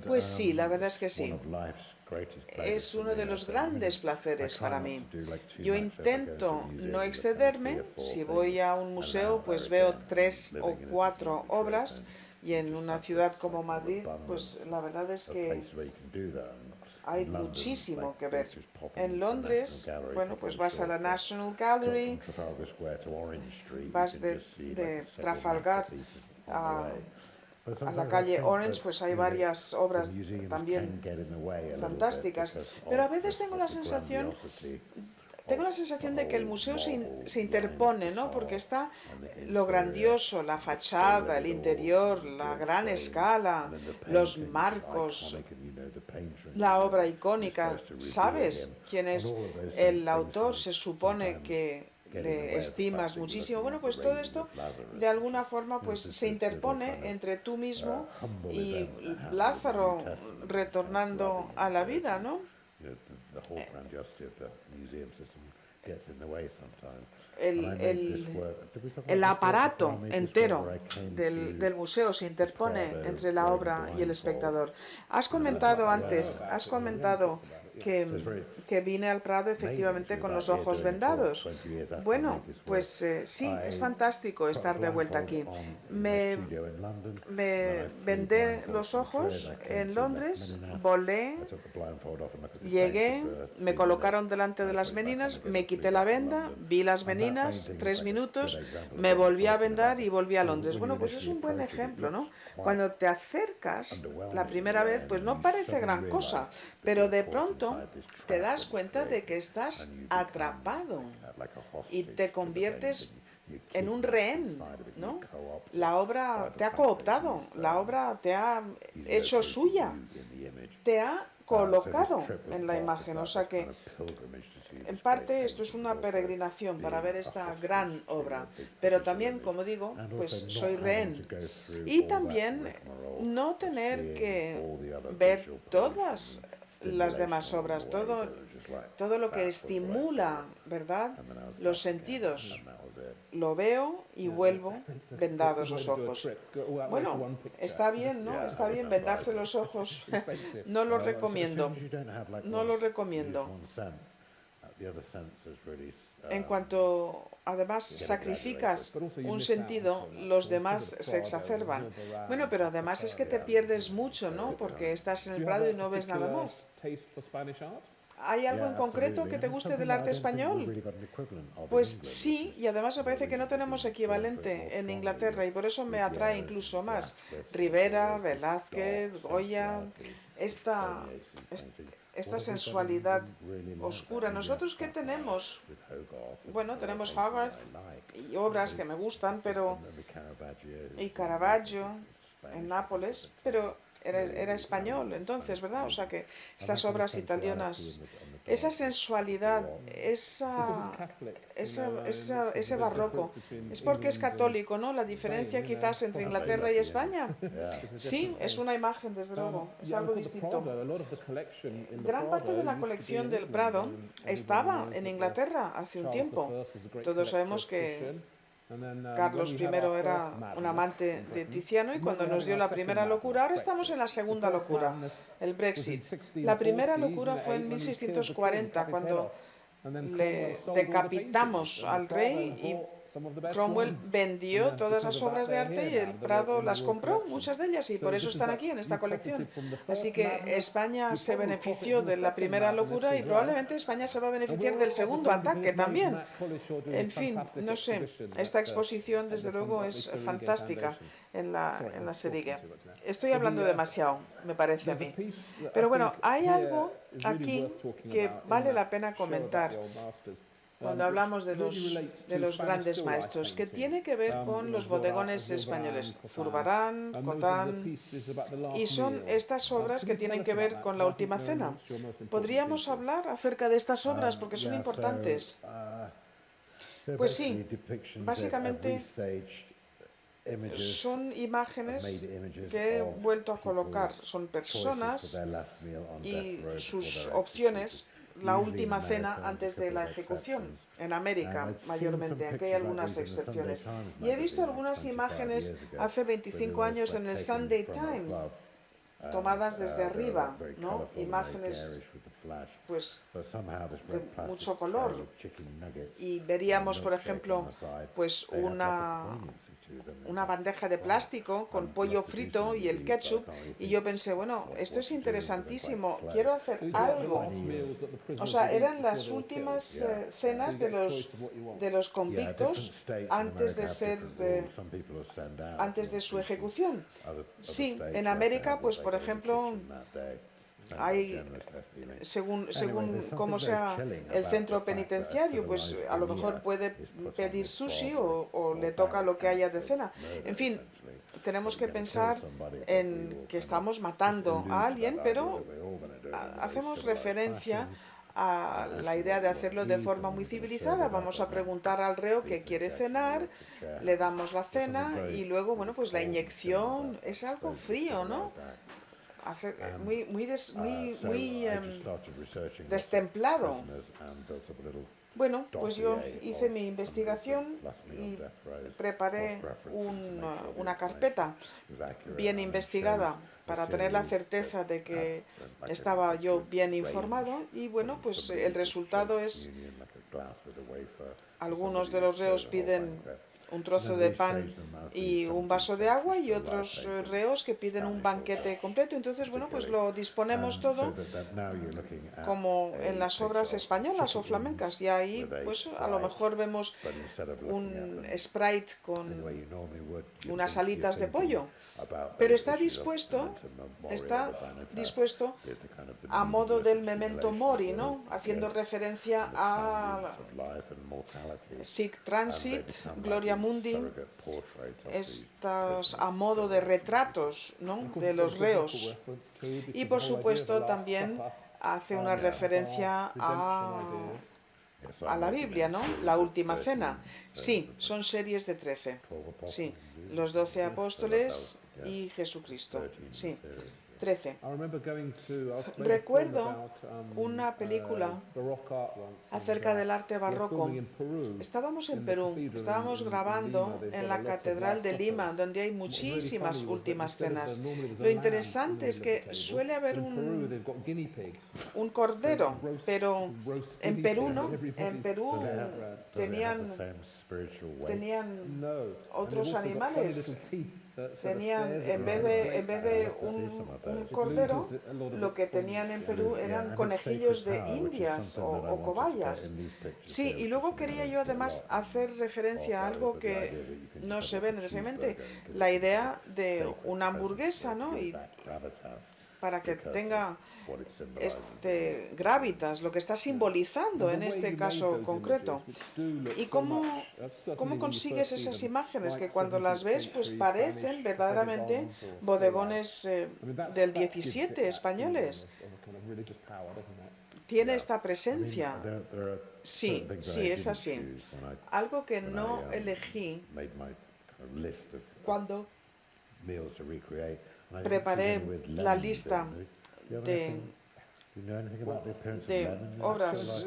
Pues sí, la verdad es que sí. Es uno de los grandes placeres para mí. Yo intento no excederme. Si voy a un museo, pues veo 3 o 4 obras, y en una ciudad como Madrid, pues la verdad es que hay muchísimo que ver. En Londres, bueno, pues vas a la National Gallery, vas de Trafalgar a la calle Orange, pues hay varias obras también fantásticas. Pero a veces tengo la sensación de que el museo se interpone, ¿no? Porque está lo grandioso, la fachada, el interior, la gran escala, los marcos, la obra icónica. ¿Sabes quién es el autor? Se supone que le estimas muchísimo. Bueno, pues todo esto de alguna forma pues se interpone entre tú mismo y Lázaro retornando a la vida, ¿no? El aparato entero del museo se interpone entre la obra y el espectador. Has comentado que vine al Prado efectivamente con los ojos vendados. Bueno, pues sí, es fantástico estar de vuelta aquí. Me vendé los ojos en Londres, volé, llegué, me colocaron delante de las meninas, me quité la venda, vi las meninas, 3 minutos, me volví a vendar y volví a Londres. Bueno, pues es un buen ejemplo, ¿no? Cuando te acercas la primera vez, pues no parece gran cosa, pero de pronto te das cuenta de que estás atrapado y te conviertes en un rehén, ¿no? La obra te ha cooptado, la obra te ha hecho suya, te ha colocado en la imagen. O sea que, en parte, esto es una peregrinación para ver esta gran obra, pero también, como digo, pues soy rehén. Y también no tener que ver todas las demás obras, todo lo que estimula, ¿verdad?, los sentidos. Lo veo y vuelvo vendados los ojos. Bueno, está bien, ¿no? Está bien vendarse los ojos. No lo recomiendo. No lo recomiendo. En cuanto, además, sacrificas un sentido, los demás se exacerban. Bueno, pero además es que te pierdes mucho, ¿no? Porque estás en el Prado y no ves nada más. ¿Hay algo en concreto que te guste del arte español? Pues sí, y además me parece que no tenemos equivalente en Inglaterra y por eso me atrae incluso más. Rivera, Velázquez, Goya, esta sensualidad oscura. ¿Nosotros qué tenemos? Bueno, tenemos Hogarth y obras que me gustan, pero... y Caravaggio en Nápoles, pero era español entonces, ¿verdad? O sea que estas obras italianas, esa sensualidad, ese barroco, es porque es católico, ¿no? La diferencia quizás entre Inglaterra y España. Sí, es una imagen, desde luego, es algo distinto. Gran parte de la colección del Prado estaba en Inglaterra hace un tiempo. Todos sabemos que Carlos I era un amante de Tiziano y cuando nos dio la primera locura, ahora estamos en la segunda locura, el Brexit. La primera locura fue en 1640, cuando le decapitamos al rey y Cromwell vendió todas las obras de arte y el Prado las compró, muchas de ellas, y por eso están aquí en esta colección. Así que España se benefició de la primera locura y probablemente España se va a beneficiar del segundo ataque también. En fin, no sé, esta exposición desde luego es fantástica en la Seringue. Estoy hablando demasiado, me parece a mí. Pero bueno, hay algo aquí que vale la pena comentar. cuando hablamos de los grandes maestros, que tiene que ver con los bodegones españoles, Zurbarán, Cotán, y son estas obras que tienen que ver con la Última Cena. ¿Podríamos hablar acerca de estas obras porque son importantes? Pues sí, básicamente son imágenes que he vuelto a colocar, son personas y sus opciones, la última cena antes de la ejecución, en América mayormente, aquí hay algunas excepciones. Y he visto algunas imágenes hace 25 años en el Sunday Times, tomadas desde arriba, ¿no? Imágenes pues de mucho color, y veríamos, por ejemplo, pues una bandeja de plástico con pollo frito y el ketchup, y yo pensé, bueno, esto es interesantísimo, quiero hacer algo. O sea, eran las últimas cenas de los convictos antes de su ejecución. Sí, en América, pues por ejemplo, hay, según cómo sea el centro penitenciario, pues a lo mejor puede pedir sushi o le toca lo que haya de cena. En fin, tenemos que pensar en que estamos matando a alguien, pero hacemos referencia a la idea de hacerlo de forma muy civilizada. Vamos a preguntar al reo que quiere cenar, le damos la cena y luego, bueno, pues la inyección es algo frío, ¿no? Muy destemplado. Bueno, pues yo hice mi investigación y preparé una carpeta bien investigada para tener la certeza de que estaba yo bien informado, y bueno, pues el resultado es: algunos de los reos piden un trozo de pan y un vaso de agua, y otros reos que piden un banquete completo. Entonces, bueno, pues lo disponemos todo como en las obras españolas o flamencas, y ahí pues a lo mejor vemos un Sprite con unas alitas de pollo, pero está dispuesto a modo del memento mori, ¿no? Haciendo referencia a Sic Transit, Gloria Mundi, estas a modo de retratos, ¿no?, de los reos. Y por supuesto también hace una referencia a la Biblia, ¿no?, la Última Cena. Sí, son series de 13. Sí, los 12 apóstoles y Jesucristo. Sí, 13. Recuerdo una película acerca del arte barroco. Estábamos en Perú, estábamos grabando en la Catedral de Lima, donde hay muchísimas últimas cenas. Lo interesante es que suele haber un cordero, pero en Perú no. En Perú tenían otros animales. Tenían, en vez de un cordero, lo que tenían en Perú eran conejillos de indias o cobayas. Sí, y luego quería yo además hacer referencia a algo que no se ve necesariamente, la idea de una hamburguesa, ¿no? Y para que tenga este gravitas, lo que está simbolizando en este caso concreto. ¿Y cómo consigues esas imágenes que cuando las ves pues parecen verdaderamente bodegones del 17 españoles? Tiene esta presencia. Sí, es así. Algo que no elegí cuando preparé la lista de obras.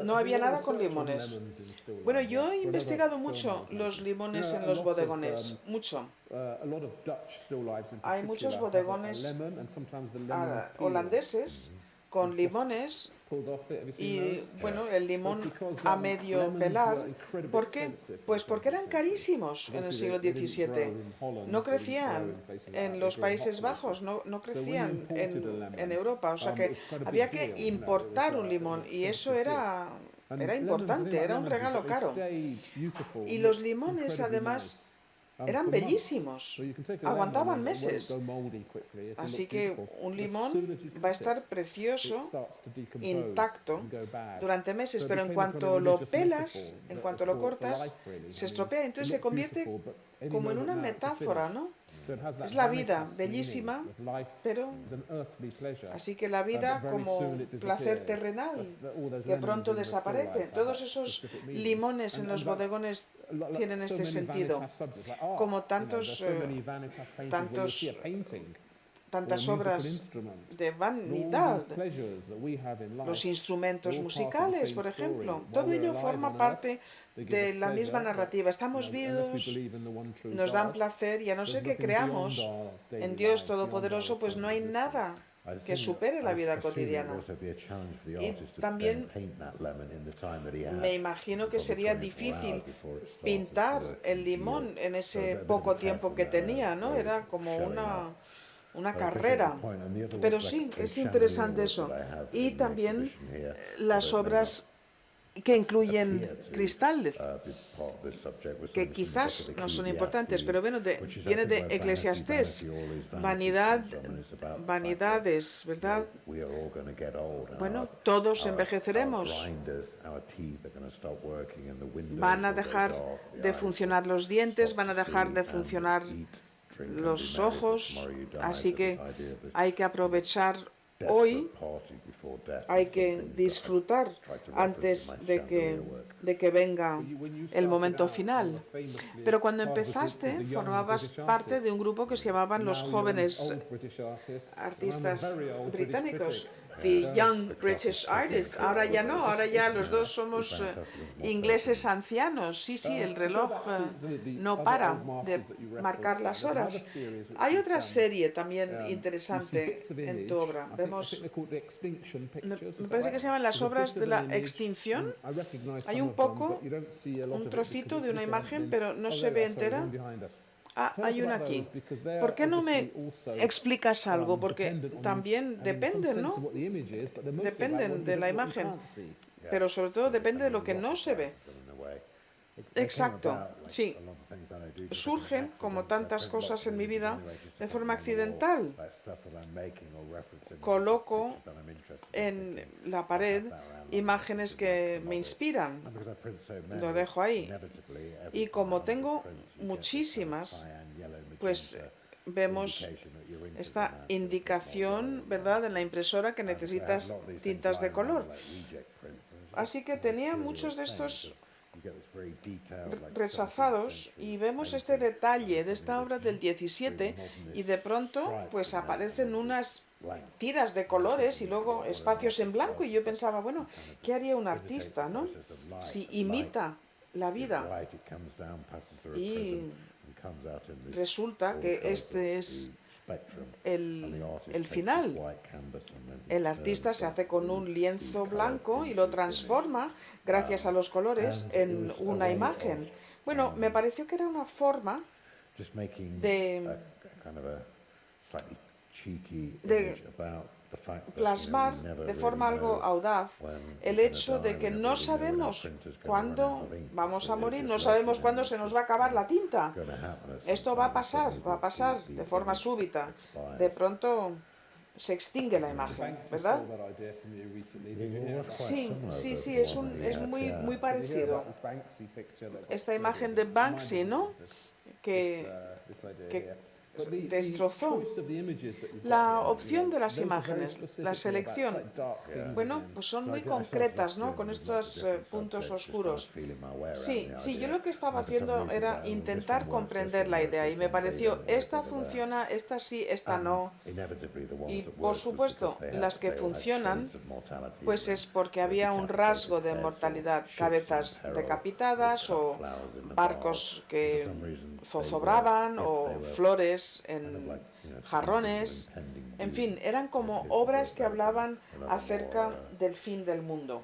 No había nada con limones. Bueno, yo he investigado mucho los limones en los bodegones, mucho. Hay muchos bodegones holandeses con limones, y bueno, el limón a medio pelar. ¿Por qué? Pues porque eran carísimos en el siglo XVII. No crecían en los Países Bajos, no crecían en Europa. O sea que había que importar un limón, y eso era importante, era un regalo caro. Y los limones, además, eran bellísimos, aguantaban meses. Así que un limón va a estar precioso, intacto, durante meses, pero en cuanto lo pelas, en cuanto lo cortas, se estropea, entonces se convierte como en una metáfora, ¿no? Es la vida, bellísima, pero así que la vida como placer terrenal, que pronto desaparece. Todos esos limones en los bodegones tienen este sentido, como tantas obras de vanidad, los instrumentos musicales, por ejemplo, todo ello forma parte de la misma narrativa. Estamos vivos, nos dan placer y a no ser que creamos en Dios Todopoderoso, pues no hay nada que supere la vida cotidiana. Y también me imagino que sería difícil pintar el limón en ese poco tiempo que tenía, ¿no? Era como una carrera. Pero sí, es interesante eso. Y también las obras que incluyen cristal, que quizás no son importantes, pero bueno, viene de Eclesiastés, vanidades, ¿verdad? Bueno, todos envejeceremos. Van a dejar de funcionar los dientes, van a dejar de funcionar los ojos, así que hay que aprovechar hoy, hay que disfrutar antes de que venga el momento final. Pero cuando empezaste, formabas parte de un grupo que se llamaban los jóvenes artistas británicos, The Young British Artists. Ahora ya no, ahora ya los dos somos ingleses ancianos. Sí, sí, el reloj no para de marcar las horas. Hay otra serie también interesante en tu obra. Vemos, me parece que se llaman las obras de la extinción. Hay un trocito de una imagen, pero no se ve entera. Ah, hay una aquí. ¿Por qué no me explicas algo? Porque también dependen, ¿no? Dependen de la imagen, pero sobre todo depende de lo que no se ve. Exacto, sí. Surgen, como tantas cosas en mi vida, de forma accidental. Coloco en la pared imágenes que me inspiran. Lo dejo ahí. Y como tengo muchísimas, pues vemos esta indicación, ¿verdad?, en la impresora que necesitas tintas de color. Así que tenía muchos de estos rechazados y vemos este detalle de esta obra del 17 y de pronto pues aparecen unas tiras de colores y luego espacios en blanco y yo pensaba, bueno, ¿qué haría un artista, no? Si imita la vida. Y resulta que este es el final. El artista se hace con un lienzo blanco y lo transforma, gracias a los colores, en una imagen. Bueno, me pareció que era una forma de plasmar de forma algo audaz el hecho de que no sabemos cuándo vamos a morir, no sabemos cuándo se nos va a acabar la tinta. Esto va a pasar de forma súbita. De pronto se extingue la imagen, ¿verdad? Sí, es muy parecido. Esta imagen de Banksy, ¿no? Que destrozó. La opción de las imágenes, la selección, bueno, pues son muy concretas, ¿no? Con estos puntos oscuros. Sí, yo lo que estaba haciendo era intentar comprender la idea y me pareció, esta funciona, esta sí, esta no. Y por supuesto, las que funcionan, pues es porque había un rasgo de mortalidad, cabezas decapitadas o barcos que zozobraban o flores en jarrones, en fin, eran como obras que hablaban acerca del fin del mundo.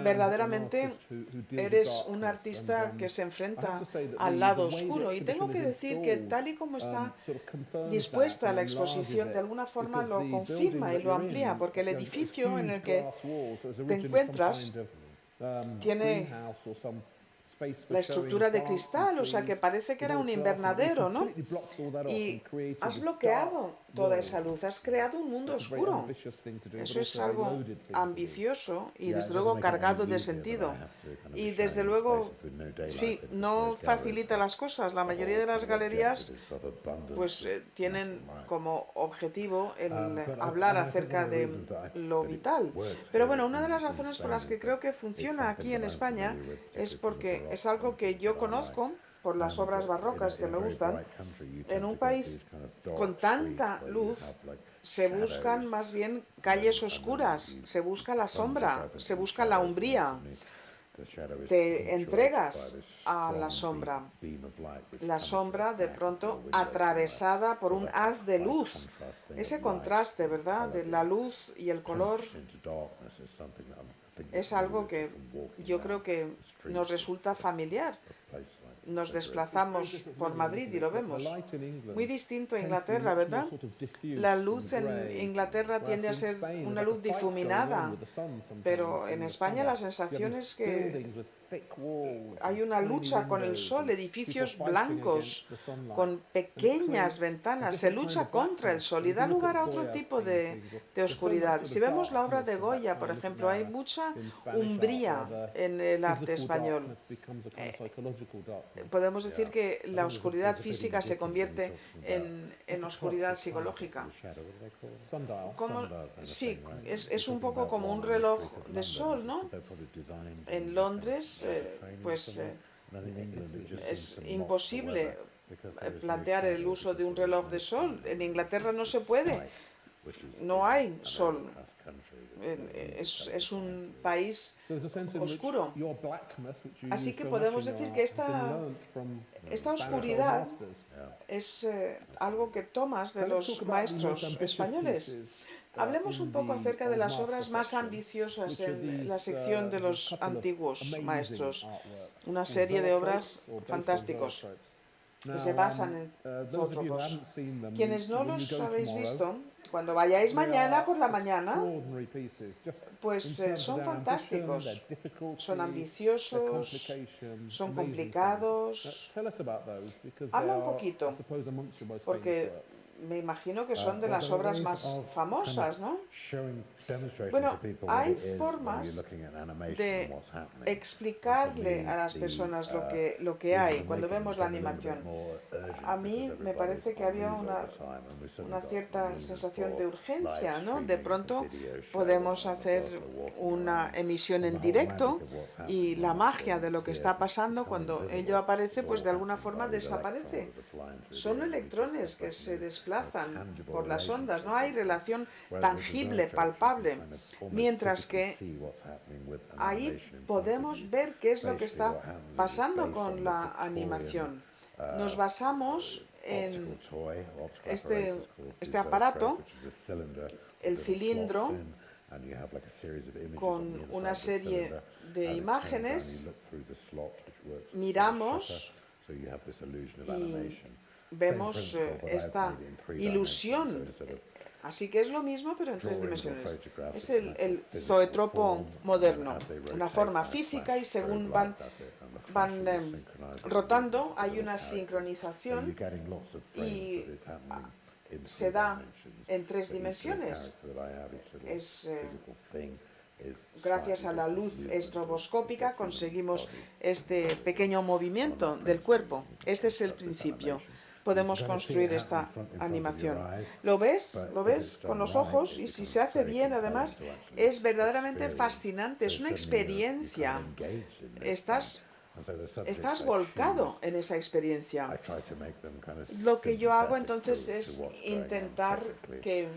Verdaderamente eres un artista que se enfrenta al lado oscuro y tengo que decir que tal y como está dispuesta la exposición, de alguna forma lo confirma y lo amplía, porque el edificio en el que te encuentras tiene la estructura de cristal, o sea que parece que era un invernadero, ¿no? Y has bloqueado toda esa luz, has creado un mundo oscuro. Eso es algo ambicioso y desde luego cargado de sentido. Y desde luego, sí, no facilita las cosas. La mayoría de las galerías pues tienen como objetivo el hablar acerca de lo vital. Pero bueno, una de las razones por las que creo que funciona aquí en España es porque es algo que yo conozco por las obras barrocas que me gustan. En un país con tanta luz se buscan más bien calles oscuras, se busca la sombra, se busca la umbría. Te entregas a la sombra de pronto atravesada por un haz de luz. Ese contraste, ¿verdad?, de la luz y el color es algo que yo creo que nos resulta familiar. Nos desplazamos por Madrid y lo vemos. Muy distinto a Inglaterra, ¿verdad? La luz en Inglaterra tiende a ser una luz difuminada, pero en España la sensación es que hay una lucha con el sol, edificios blancos, con pequeñas ventanas, se lucha contra el sol y da lugar a otro tipo de oscuridad. Si vemos la obra de Goya, por ejemplo, hay mucha umbría en el arte español. Podemos decir que la oscuridad física se convierte en oscuridad psicológica. Sí, es un poco como un reloj de sol, ¿no? En Londres, pues es imposible plantear el uso de un reloj de sol. En Inglaterra no se puede, no hay sol. Es un país oscuro. Así que podemos decir que esta oscuridad es algo que tomas de los maestros españoles. Hablemos un poco acerca de las obras más ambiciosas en la sección de los antiguos maestros. Una serie de obras fantásticos que se basan en zoótropos. Quienes no los habéis visto, cuando vayáis mañana por la mañana, pues son fantásticos, son ambiciosos, son complicados. Habla un poquito, porque me imagino que son de las obras más famosas, ¿no? Bueno, hay formas de explicarle a las personas lo que hay cuando vemos la animación. A mí me parece que había una cierta sensación de urgencia, ¿no? De pronto podemos hacer una emisión en directo y la magia de lo que está pasando cuando ello aparece, pues de alguna forma desaparece. Son electrones que se desplazan por las ondas, no hay relación tangible, palpable. Mientras que ahí podemos ver qué es lo que está pasando con la animación. Nos basamos en este aparato, el cilindro, con una serie de imágenes, miramos y vemos esta ilusión. Así que es lo mismo, pero en 3 dimensiones. Es el zoetropo moderno, una forma física y según van rotando hay una sincronización y se da en 3 dimensiones. Gracias a la luz estroboscópica conseguimos este pequeño movimiento del cuerpo. Este es el principio. Podemos construir esta animación. ¿Lo ves? ¿Lo ves con los ojos? Y si se hace bien, además, es verdaderamente fascinante. Es una experiencia. Estás volcado en esa experiencia. Lo que yo hago entonces es intentar que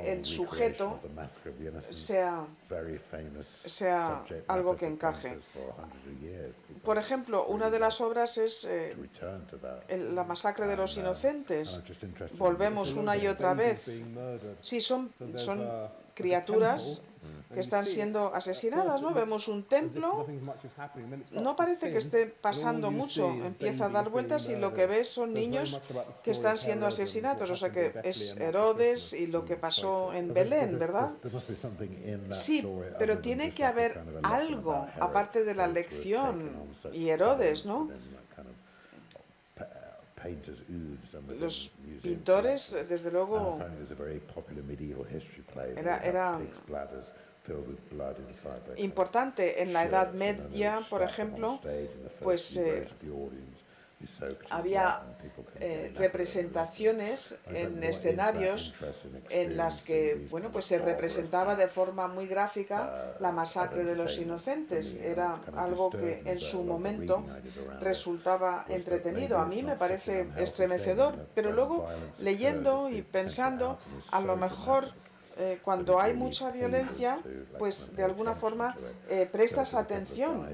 el sujeto sea algo que encaje. Por ejemplo, una de las obras es la masacre de los inocentes. Volvemos una y otra vez. Sí, son criaturas que están siendo asesinadas, ¿no? Vemos un templo, no parece que esté pasando mucho, empieza a dar vueltas y lo que ves son niños que están siendo asesinados, o sea que es Herodes y lo que pasó en Belén, ¿verdad? Sí, pero tiene que haber algo, aparte de la lección y Herodes, ¿no? Los pintores, desde luego, era importante en la Edad Media, por ejemplo, pues había representaciones en escenarios en las que, bueno, pues se representaba de forma muy gráfica la masacre de los inocentes. Era algo que en su momento resultaba entretenido. A mí me parece estremecedor, pero luego leyendo y pensando, a lo mejor cuando hay mucha violencia, pues de alguna forma prestas atención.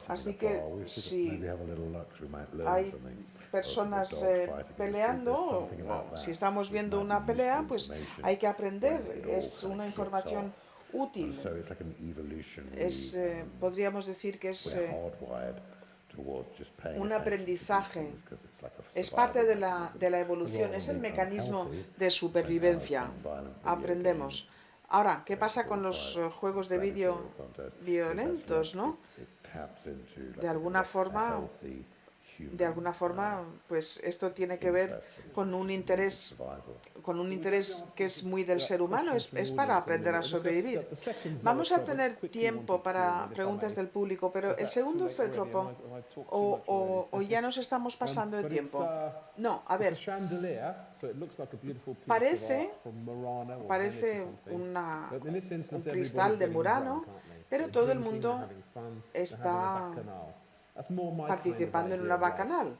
Así que si hay personas peleando, si estamos viendo una pelea, pues hay que aprender. Es una información útil. Podríamos decir que es un aprendizaje. Es parte de la evolución, es el mecanismo de supervivencia. Aprendemos. Ahora, ¿qué pasa con los juegos de vídeo violentos, no? De alguna forma, pues esto tiene que ver con un interés que es muy del ser humano, es para aprender a sobrevivir. Vamos a tener tiempo para preguntas del público, pero el segundo cétropo, o ya nos estamos pasando de tiempo. No, a ver, parece un cristal de Murano, pero todo el mundo está participando en una bacanal.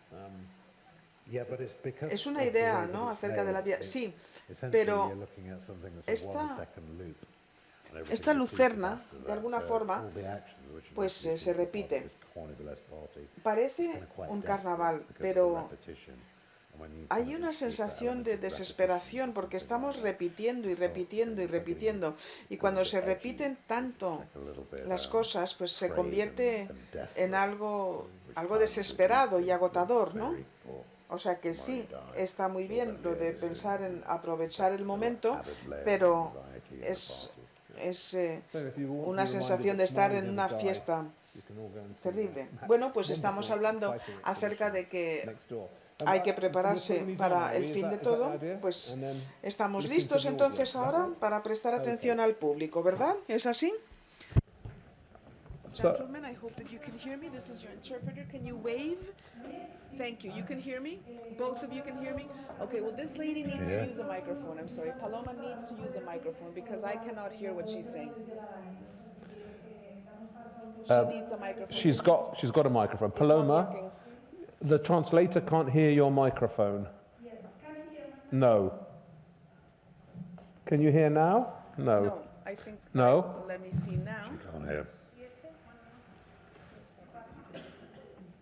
Es una idea, ¿no?, acerca de la vida. Sí, pero esta lucerna, de alguna forma, pues se repite. Parece un carnaval, pero hay una sensación de desesperación porque estamos repitiendo y repitiendo y repitiendo. Y cuando se repiten tanto las cosas, pues se convierte en algo desesperado y agotador, ¿no? O sea que sí, está muy bien lo de pensar en aprovechar el momento, pero es una sensación de estar en una fiesta terrible. Bueno, pues estamos hablando acerca de que hay que prepararse para el fin de todo. Pues estamos listos entonces ahora para prestar atención al público, ¿verdad? ¿Es así? Gentlemen, I hope that you can hear me. This is your interpreter. Can you wave? Thank you. You can hear me? Both of you can hear me? Okay, well, this lady needs to use a microphone. I'm sorry. Paloma needs to use a microphone because I cannot hear what she's saying. She needs a microphone. She's got a microphone. Paloma, the translator can't hear your microphone. No. Can you hear now? No. No, I think. No. Let me see now.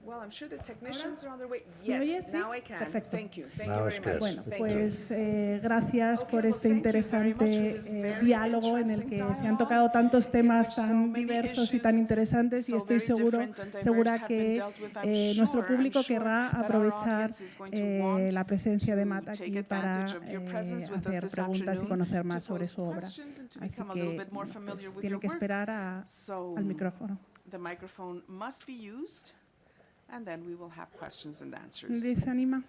Well, I'm sure the technicians are on their way. ¿Me oyes? Yes, Sí. now I can. Perfecto. Thank you. Thank you very much. Bueno, Thank you. pues gracias por este thank you very much for interesante this very diálogo en el que interesting se han dialogue. tocado tantos temas There's so tan many diversos y tan issues, interesantes y so estoy very different and diverse segura have que been dealt with. I'm nuestro sure público querrá that our aprovechar audience is going to want la presencia de Matt to aquí take para advantage of your presence with us hacer this preguntas y afternoon, conocer más to sobre pose su obra. questions and to Así become a little que bit more familiar with tienen your que work. esperar So al micrófono. the microphone must be used, and then we will have questions and answers. ¿Nadie se anima?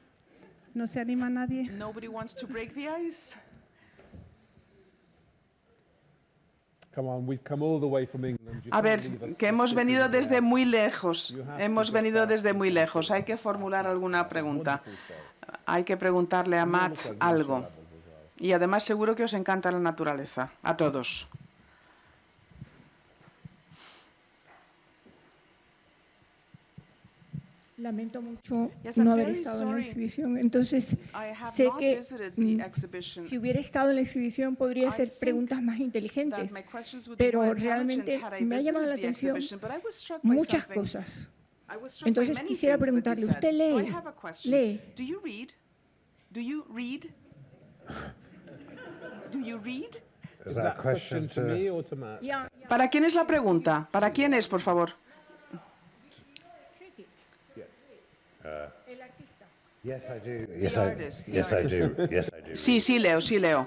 ¿No se anima nadie? Nobody wants to break the ice. Come on, we've come all the way from England. You A ver, can't leave us que hemos sitting venido there. desde muy lejos. You have to Hemos get venido back desde to muy something. lejos. Hay que formular alguna pregunta. Wonderful show. Hay que preguntarle a Matt Wonderful, algo. wonderful as well. Y además seguro que os encanta la naturaleza. A todos. Lamento mucho Yes, I'm no haber very estado en la sorry. exhibición. Entonces, I have sé not que visited the exhibition. si hubiera estado en la exhibición podría I hacer think preguntas más That inteligentes. my questions would be Pero more intelligent realmente had I me ha llamado la visited the atención exhibition, but I was struck by muchas something. cosas. I was struck by Entonces many quisiera things that you preguntarle, said. ¿usted So I lee? have a question. ¿Lee? Do you read? Do you read? Do you read? Is that a question to me or to Matt? Ya, ¿Para quién es la pregunta? ¿Para quién es, por favor? el artista. Yes, I do. Yes, I do. Sí, sí leo, sí leo.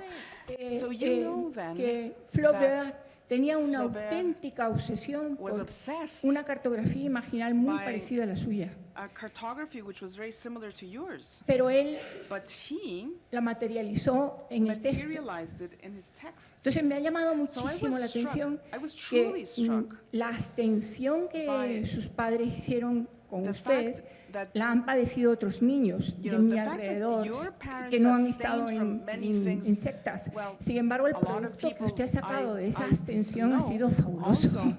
So you know then que Flaubert that tenía una Flaubert auténtica obsesión was por obsessed una cartografía imaginal muy by parecida a la suya. a cartography which was very similar to yours, Pero él but he la materializó en el texto. materialized it in his text. Entonces me ha llamado So I muchísimo was la struck. atención I was truly que struck la abstención que by sus padres hicieron con the usted fact that, la han padecido otros niños you de know, mi the fact that alrededor your parents que no han abstained estado from many en things. sectas. Well, Sin embargo, el a lot of producto que people usted ha sacado de esa I abstención ha know sido fabuloso. also,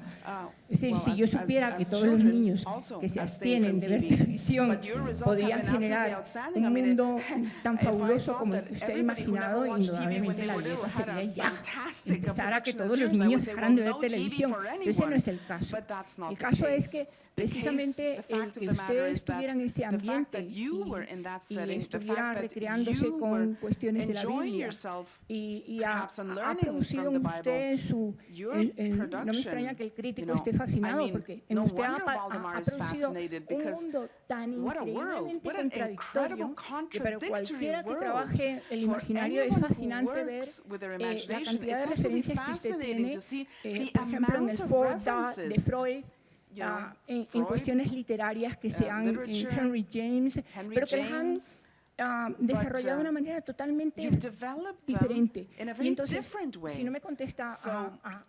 Es decir, well, si yo as- supiera as- que as todos los children niños also que se abstain abstienen from de ver TV. televisión But your results podían have been absolutely generar outstanding. I un mean, mundo tan if I fabuloso thought como el that que usted ha everybody who never imaginado, watched TV when indudablemente they la were little dieta had sería a ya fantastic empezar a que perfection as todos los yours, I niños would say, dejaran de well, ver no TV televisión. for Pero ese no es el caso. But that's not El the caso es case. que The case, precisamente the el fact que of the matter ustedes is that estuvieran en ese the fact ambiente that you were in that y setting, the estuviera fact that recreándose you con were cuestiones de la enjoying Biblia yourself y perhaps and ha learning producido from the en usted Bible, su... your no me production, extraña que el crítico you know, esté fascinado I mean, porque en no usted wonder Valdemar ha is producido fascinated un because mundo tan what a world, increíblemente what an contradictorio incredible que para contradictory cualquiera que world. trabaje el For imaginario es anyone who fascinante ver works with their la imagination, cantidad de it's absolutely referencias que usted fascinating tiene, to see the por ejemplo, en el amount of Ford de references, Freud, you know, en Freud, cuestiones literarias que se han en literature, Henry James, Henry pero que las han James, desarrollado de una manera totalmente you've developed them diferente. in a Y very entonces, different way. si no me contesta So,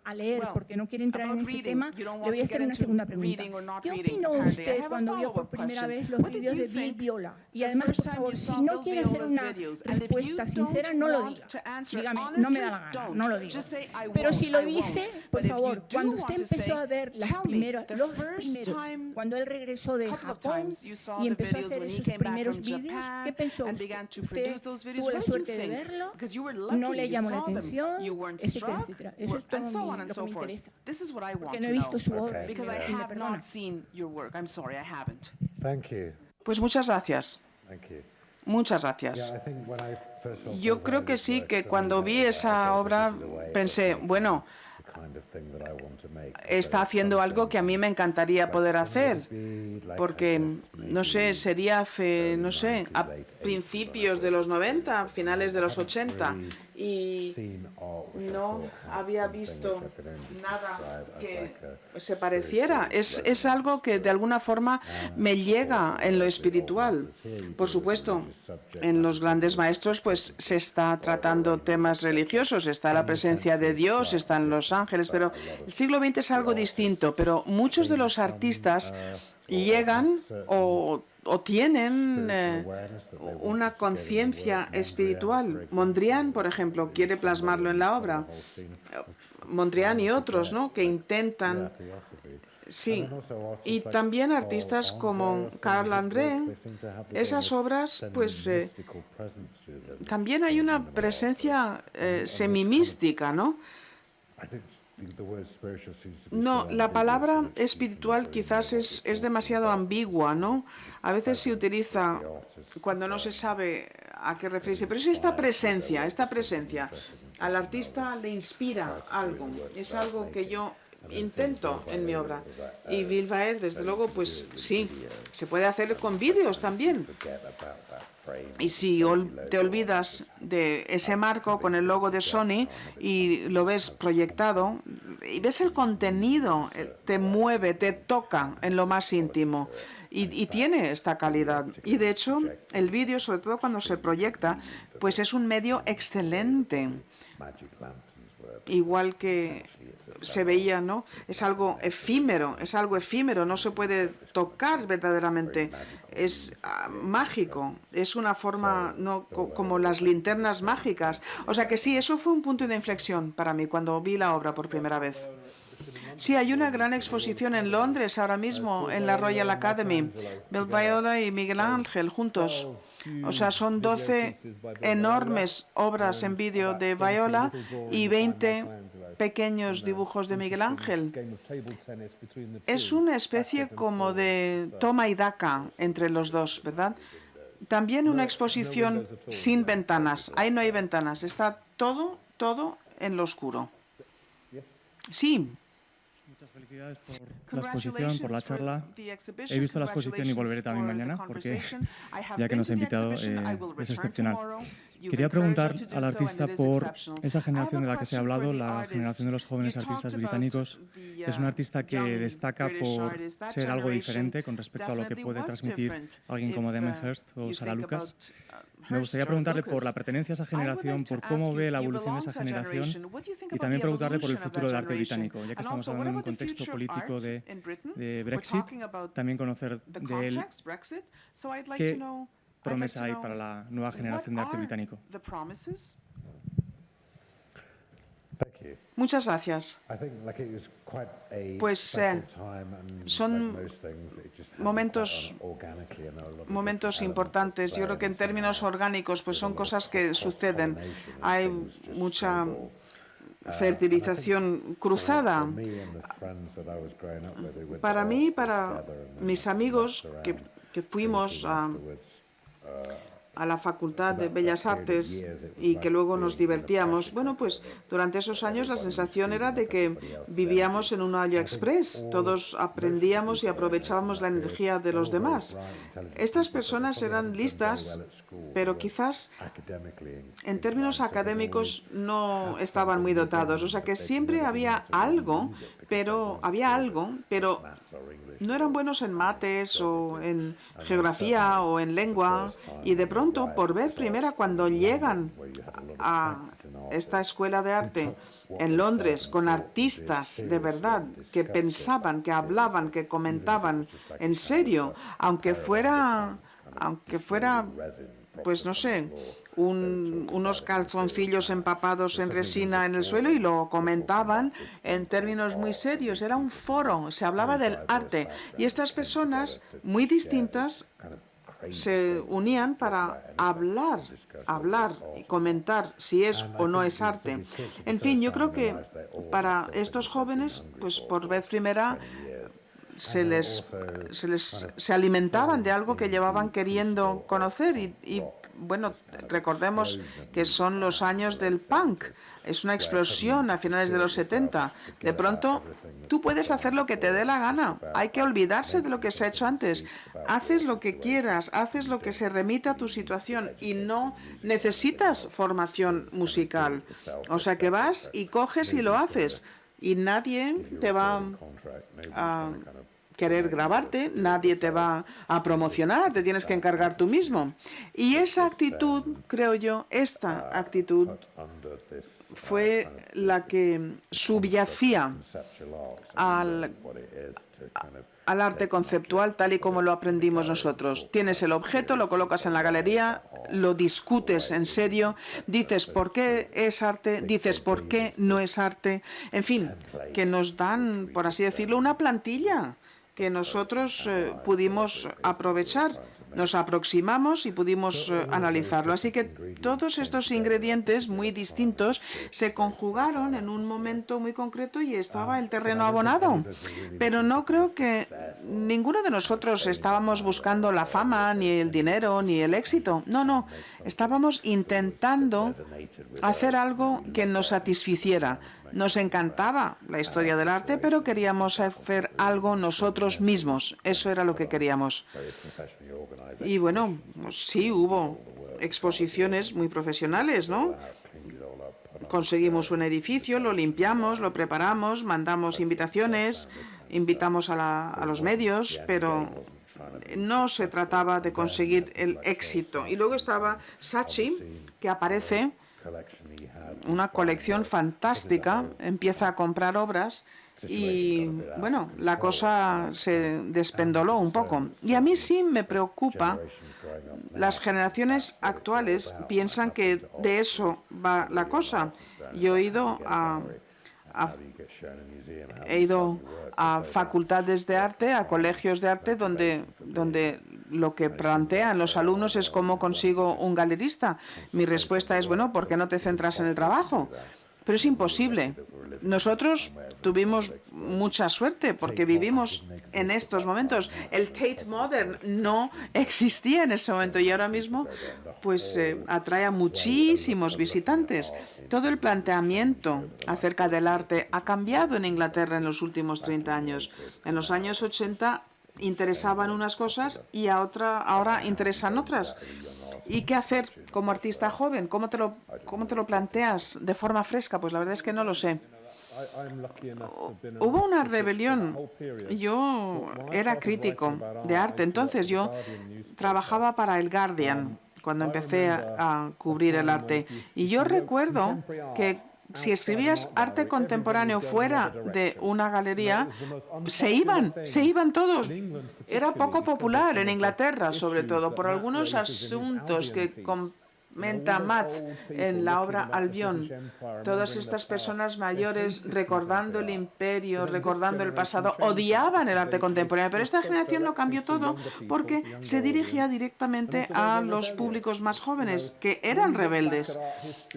a leer well, porque no quiere entrar en about ese reading, tema, you don't le want voy a to hacer get una into segunda pregunta. reading or not ¿Qué reading. opinó Apparently, I usted have a cuando vio por follow-up primera question. vez los What did vídeos you de Bill think Viola? Y the además, first por time favor, you si saw no Bill quiere hacer Viola's una videos? And if respuesta you sincera, don't no lo want diga. to answer Dígame, no me da la honestly, gana, don't. no lo diga. Just say, "I Pero si won't, lo I dice, won't." por But if you favor, do cuando want usted to empezó say, a ver "Tell me, the los first primeros, time, cuando él regresó de couple of Japón times you saw y the empezó a videos hacer when he esos came back primeros from vídeos, Japan ¿qué pensó and usted? began to ¿Usted produce those videos? tuvo la What did you suerte de think? verlo? Because you were ¿No lucky, le you llamó la saw them, atención? you weren't Etcétera, struck, etcétera. Eso es and todo so on lo and que so me forth. interesa. This is what I want Porque no to he visto know. su obra. Because I y me have perdona. not seen your work. I'm sorry, I haven't. Thank you. Pues muchas gracias. Thank you. Muchas gracias. Yeah, I think when I first saw Yo Paul creo que Weidel's sí, work, que for cuando me, vi that esa was obra the way it pensé, was bueno, the kind of thing that I want to make. está So haciendo algo que a mí me encantaría poder hacer, maybe, like porque, I guess, no sé, maybe sería hace, no sé, a 90s, late 80s, principios de los 90, finales de los 80, y seen art which I no thought had había something visto which I could only nada describe as que like a se pareciera. Es algo que de alguna forma me llega en lo espiritual. Por supuesto, en los grandes maestros pues se está tratando temas religiosos, está la presencia de Dios, están los ángeles, pero el siglo XX es algo distinto. Pero muchos de los artistas llegan o tienen una conciencia espiritual. Mondrian, por ejemplo, quiere plasmarlo en la obra. Mondrian y otros, ¿no?, que intentan. Sí, y también artistas como Carl André, esas obras, pues también hay una presencia semimística, ¿no? No, la palabra espiritual quizás es demasiado ambigua, ¿no? A veces se utiliza cuando no se sabe a qué referirse, pero es esta presencia. Al artista le inspira algo, es algo que yo intento en mi obra. Y Bill Baer, desde luego, pues sí, se puede hacer con vídeos también. Y si te olvidas de ese marco con el logo de Sony y lo ves proyectado y ves el contenido, te mueve, te toca en lo más íntimo y tiene esta calidad. Y de hecho, el vídeo, sobre todo cuando se proyecta, pues es un medio excelente. Igual que se veía, ¿no? Es algo efímero, no se puede tocar verdaderamente. Es mágico, es una forma, ¿no?, como las linternas mágicas. O sea que sí, eso fue un punto de inflexión para mí cuando vi la obra por primera vez. Sí, hay una gran exposición en Londres ahora mismo, en la Royal Academy. Bill Viola y Miguel Ángel juntos. O sea, son 12 enormes obras en vídeo de Viola y 20 pequeños dibujos de Miguel Ángel. Es una especie como de toma y daca entre los dos, ¿verdad? También una exposición sin ventanas. Ahí no hay ventanas, está todo en lo oscuro. Sí. Muchas felicidades por la exposición, por la charla. He visto la exposición y volveré también mañana, porque ya que nos ha invitado es excepcional. Quería preguntar al artista por esa generación de la que se ha hablado, la generación de los jóvenes artistas británicos. Es un artista que destaca por ser algo diferente con respecto a lo que puede transmitir alguien como Damien Hirst o Sarah Lucas. Me gustaría preguntarle por la pertenencia a esa generación, por cómo ve la evolución de esa generación y también preguntarle por el futuro del arte británico, ya que estamos hablando en un contexto político de Brexit, también conocer de él qué promesa hay para la nueva generación de arte británico. Thank you. Muchas gracias. I think like it was quite a Pues, special time and son like most things, it just happened momentos- quite organically and a lot of Momentos different importantes. elements Yo creo que en playing términos into that. orgánicos, pues son There's a lot cosas of que suceden. cross-pollination and Hay things just mucha snowball. fertilización cruzada. For me and the friends that I was growing up with, we went Para to mí, art para together and then mis amigos messed que, around. que fuimos Afterwards, a la Facultad de Bellas Artes y que luego nos divertíamos. Bueno, pues durante esos años la sensación era de que vivíamos en un AliExpress. Todos aprendíamos y aprovechábamos la energía de los demás. Estas personas eran listas, pero quizás en términos académicos no estaban muy dotados. O sea que siempre había algo, pero no eran buenos en mates o en geografía o en lengua, y de pronto, por vez primera, cuando llegan a esta escuela de arte en Londres con artistas de verdad que pensaban, que hablaban, que comentaban en serio, aunque fuera pues no sé, unos calzoncillos empapados en resina en el suelo, y lo comentaban en términos muy serios. Era un foro, se hablaba del arte, y estas personas muy distintas se unían para hablar y comentar si es o no es arte. En fin, yo creo que para estos jóvenes, pues por vez primera se alimentaban de algo que llevaban queriendo conocer, y bueno, recordemos que son los años del punk. Es una explosión a finales de los 70. De pronto, tú puedes hacer lo que te dé la gana. Hay que olvidarse de lo que se ha hecho antes. Haces lo que quieras, haces lo que se remita a tu situación, y no necesitas formación musical. O sea que vas y coges y lo haces, y nadie te va a querer grabarte, nadie te va a promocionar, te tienes que encargar tú mismo. Y esa actitud, creo yo, esta actitud fue la que subyacía al arte conceptual tal y como lo aprendimos nosotros. Tienes el objeto, lo colocas en la galería, lo discutes en serio, dices por qué es arte, dices por qué no es arte, en fin, que nos dan, por así decirlo, una plantilla que nosotros pudimos aprovechar. Nos aproximamos y pudimos analizarlo. Así que todos estos ingredientes muy distintos se conjugaron en un momento muy concreto y estaba el terreno abonado. Pero no creo que ninguno de nosotros estábamos buscando la fama, ni el dinero, ni el éxito. No. Estábamos intentando hacer algo que nos satisficiera. Nos encantaba la historia del arte, pero queríamos hacer algo nosotros mismos. Eso era lo que queríamos. Y bueno, sí, hubo exposiciones muy profesionales, ¿no? Conseguimos un edificio, lo limpiamos, lo preparamos, mandamos invitaciones, invitamos a los medios, pero no se trataba de conseguir el éxito. Y luego estaba Saatchi, que aparece, una colección fantástica, empieza a comprar obras y, bueno, la cosa se despendoló un poco. Y a mí sí me preocupa, las generaciones actuales piensan que de eso va la cosa. Yo he ido a facultades de arte, a colegios de arte, donde lo que plantean los alumnos es cómo consigo un galerista. Mi respuesta es, bueno, ¿por qué no te centras en el trabajo? Pero es imposible. Nosotros tuvimos mucha suerte porque vivimos en estos momentos. El Tate Modern no existía en ese momento y ahora mismo pues atrae a muchísimos visitantes. Todo el planteamiento acerca del arte ha cambiado en Inglaterra en los últimos 30 años. En los años 80 interesaban unas cosas y ahora interesan otras. ¿Y qué hacer como artista joven? ¿Cómo te lo planteas de forma fresca? Pues la verdad es que no lo sé. Hubo una rebelión. Yo era crítico de arte, entonces yo trabajaba para el Guardian cuando empecé a cubrir el arte. Y yo recuerdo que si escribías arte contemporáneo fuera de una galería, se iban todos. Era poco popular en Inglaterra, sobre todo, por algunos asuntos que comenta Matt en la obra Albion. Todas estas personas mayores recordando el imperio, recordando el pasado, odiaban el arte contemporáneo, pero esta generación lo cambió todo porque se dirigía directamente a los públicos más jóvenes, que eran rebeldes.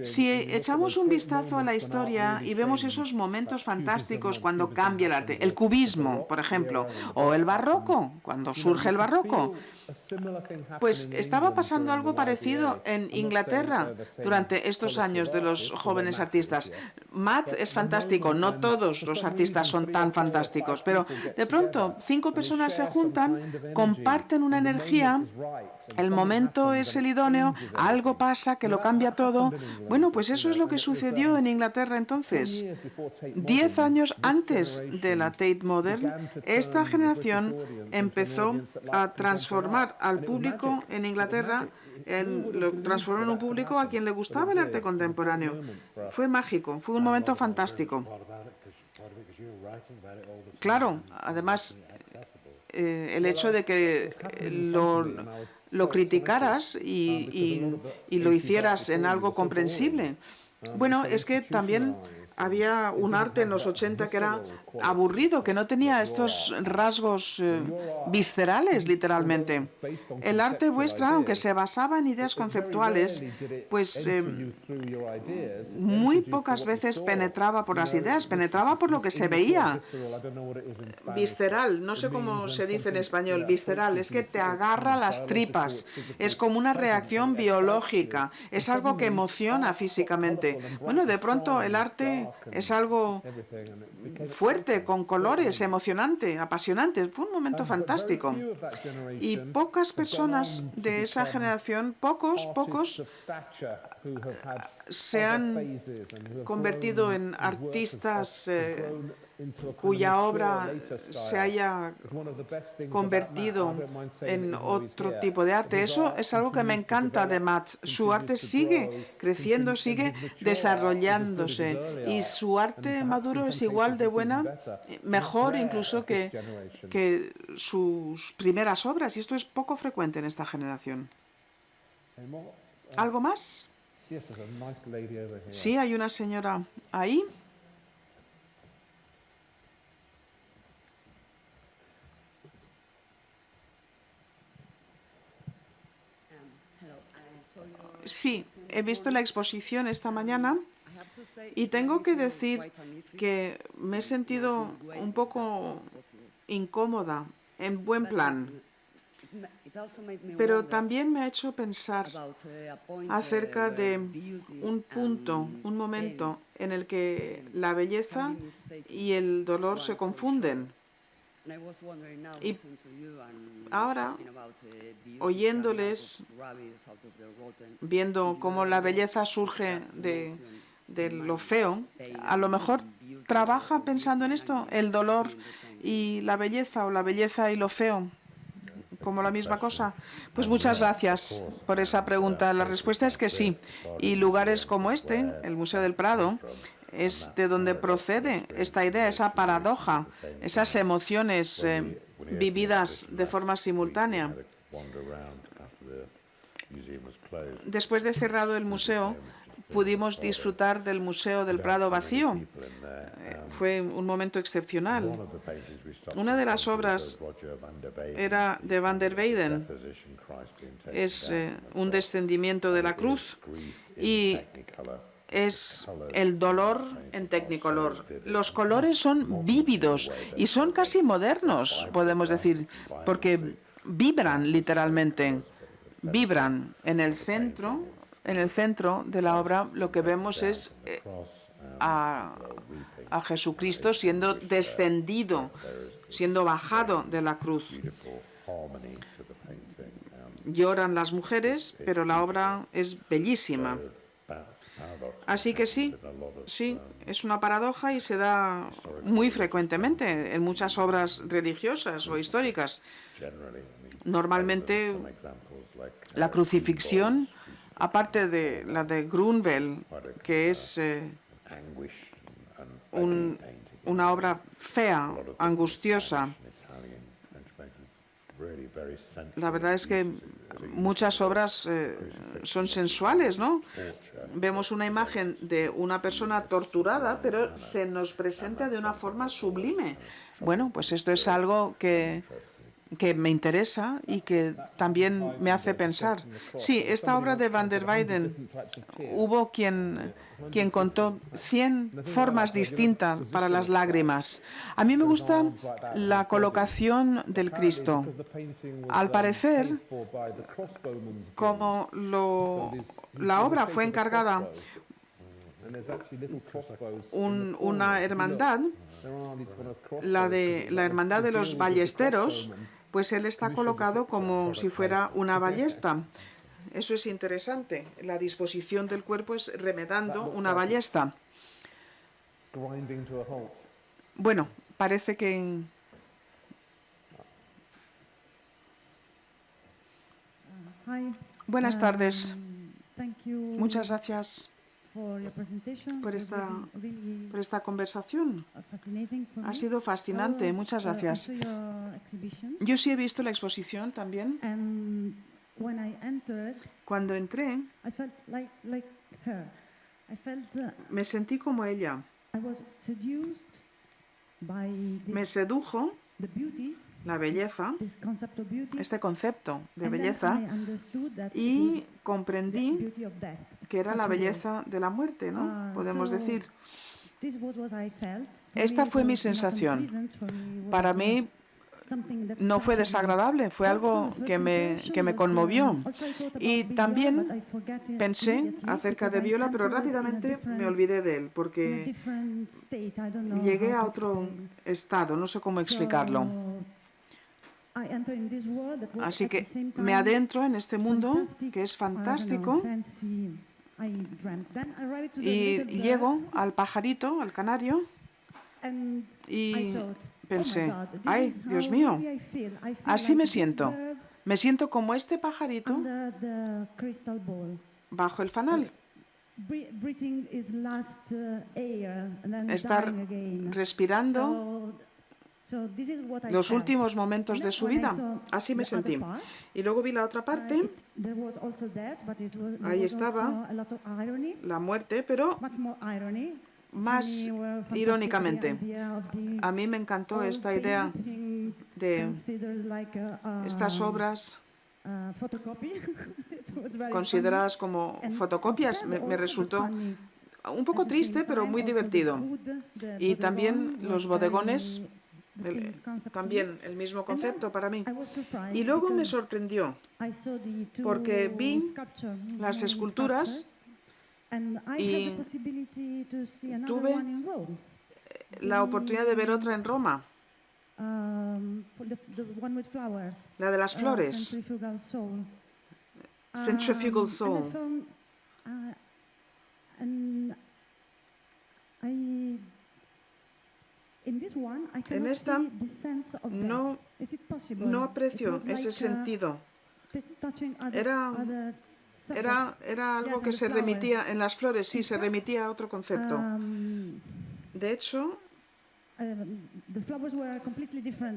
Si echamos un vistazo a la historia y vemos esos momentos fantásticos cuando cambia el arte, el cubismo, por ejemplo, o el barroco, cuando surge el barroco, pues estaba pasando algo parecido en Inglaterra durante estos años de los jóvenes artistas. Matt es fantástico, no todos los artistas son tan fantásticos, pero de pronto 5 personas se juntan, comparten una energía, el momento es el idóneo, algo pasa que lo cambia todo. Bueno, pues eso es lo que sucedió en Inglaterra entonces. 10 años antes de la Tate Modern, esta generación empezó a transformar al público en Inglaterra, lo transformó en un público a quien le gustaba el arte contemporáneo. Fue mágico, fue un momento fantástico. Claro, además, el hecho de que lo criticaras y lo hicieras en algo comprensible. Bueno, es que también había un arte en los 80 que era aburrido, que no tenía estos rasgos viscerales, literalmente. El arte vuestra, aunque se basaba en ideas conceptuales, pues muy pocas veces penetraba por las ideas, penetraba por lo que se veía. Visceral, no sé cómo se dice en español, visceral, es que te agarra las tripas, es como una reacción biológica, es algo que emociona físicamente. Bueno, de pronto el arte es algo fuerte, con colores, emocionante, apasionante. Fue un momento fantástico. Y pocas personas de esa generación, pocos, se han convertido en artistas cuya obra se haya convertido en otro tipo de arte. Eso es algo que me encanta de Matt. Su arte sigue creciendo, sigue desarrollándose y su arte maduro es igual de buena, mejor incluso que sus primeras obras, y esto es poco frecuente en esta generación. ¿Algo más? Sí, hay una señora ahí. Sí, he visto la exposición esta mañana y tengo que decir que me he sentido un poco incómoda, en buen plan. Pero también me ha hecho pensar acerca de un punto, un momento en el que la belleza y el dolor se confunden. Y ahora, oyéndoles, viendo cómo la belleza surge de lo feo, a lo mejor trabaja pensando en esto, el dolor y la belleza, o la belleza y lo feo, como la misma cosa. Pues muchas gracias por esa pregunta. La respuesta es que sí. Y lugares como este, el Museo del Prado, es de donde procede esta idea, esa paradoja, esas emociones vividas de forma simultánea. Después de cerrado el museo, pudimos disfrutar del Museo del Prado vacío. Fue un momento excepcional. Una de las obras era de Van der Weyden. Es un descendimiento de la cruz y es el dolor en Technicolor. Los colores son vívidos y son casi modernos, podemos decir, porque vibran literalmente, vibran. En el centro de la obra lo que vemos es a Jesucristo siendo descendido, siendo bajado de la cruz. Lloran las mujeres, pero la obra es bellísima. Así que sí, es una paradoja y se da muy frecuentemente en muchas obras religiosas o históricas. Normalmente la crucifixión, aparte de la de Grünwald, que es una obra fea, angustiosa, la verdad es que muchas obras son sensuales, ¿no? Vemos una imagen de una persona torturada, pero se nos presenta de una forma sublime. Bueno, pues esto es algo que me interesa y que también me hace pensar. Sí, esta obra de Van der Weyden, hubo quien contó 100 formas distintas para las lágrimas. A mí me gusta la colocación del Cristo. Al parecer, como la obra fue encargada una hermandad, la hermandad de los ballesteros, pues él está colocado como si fuera una ballesta. Eso es interesante. La disposición del cuerpo es remedando una ballesta. Bueno, parece que... Buenas tardes. Muchas gracias por esta conversación. Ha sido fascinante. Muchas gracias. Yo sí he visto la exposición también. Cuando entré, me sentí como ella. Me sedujo la belleza, este concepto de belleza, y comprendí que era la belleza de la muerte, ¿no? Podemos decir. Esta fue mi sensación. Para mí no fue desagradable, fue algo que me conmovió. Y también pensé acerca de Viola, pero rápidamente me olvidé de él, porque llegué a otro estado, no sé cómo explicarlo. Así que me adentro en este mundo que es fantástico y llego al pajarito, al canario, y pensé, ¡ay, Dios mío! Así me siento. Me siento como este pajarito bajo el fanal. Estar respirando los últimos momentos de su vida. Así me sentí. Y luego vi la otra parte. Ahí estaba la muerte, pero más irónicamente. A mí me encantó esta idea de estas obras consideradas como fotocopias. Me resultó un poco triste, pero muy divertido. Y también los bodegones, también el mismo concepto para mí. Y luego me sorprendió, porque vi las esculturas y tuve la oportunidad de ver otra en Roma, la de las flores, Centrifugal Soul. En esta no aprecio ese sentido. Era algo que se remitía en las flores, sí, se remitía a otro concepto. De hecho,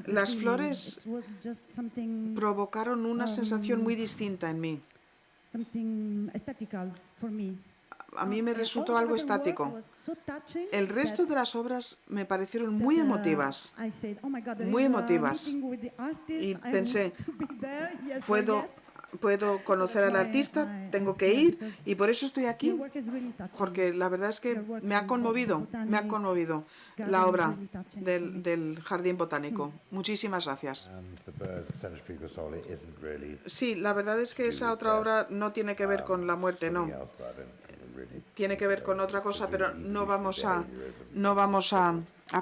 las flores provocaron una sensación muy distinta en mí. A mí me resultó algo estático. El resto de las obras me parecieron muy emotivas. Muy emotivas. Y pensé, puedo conocer al artista, tengo que ir y por eso estoy aquí, porque la verdad es que me ha conmovido la obra del Jardín Botánico. Muchísimas gracias. And the Birds Cemetery for Sole isn't really Sí, la verdad es que esa otra obra no tiene que ver con la muerte, no. else, but I don't think it really. Tiene que ver con otra cosa, pero no vamos a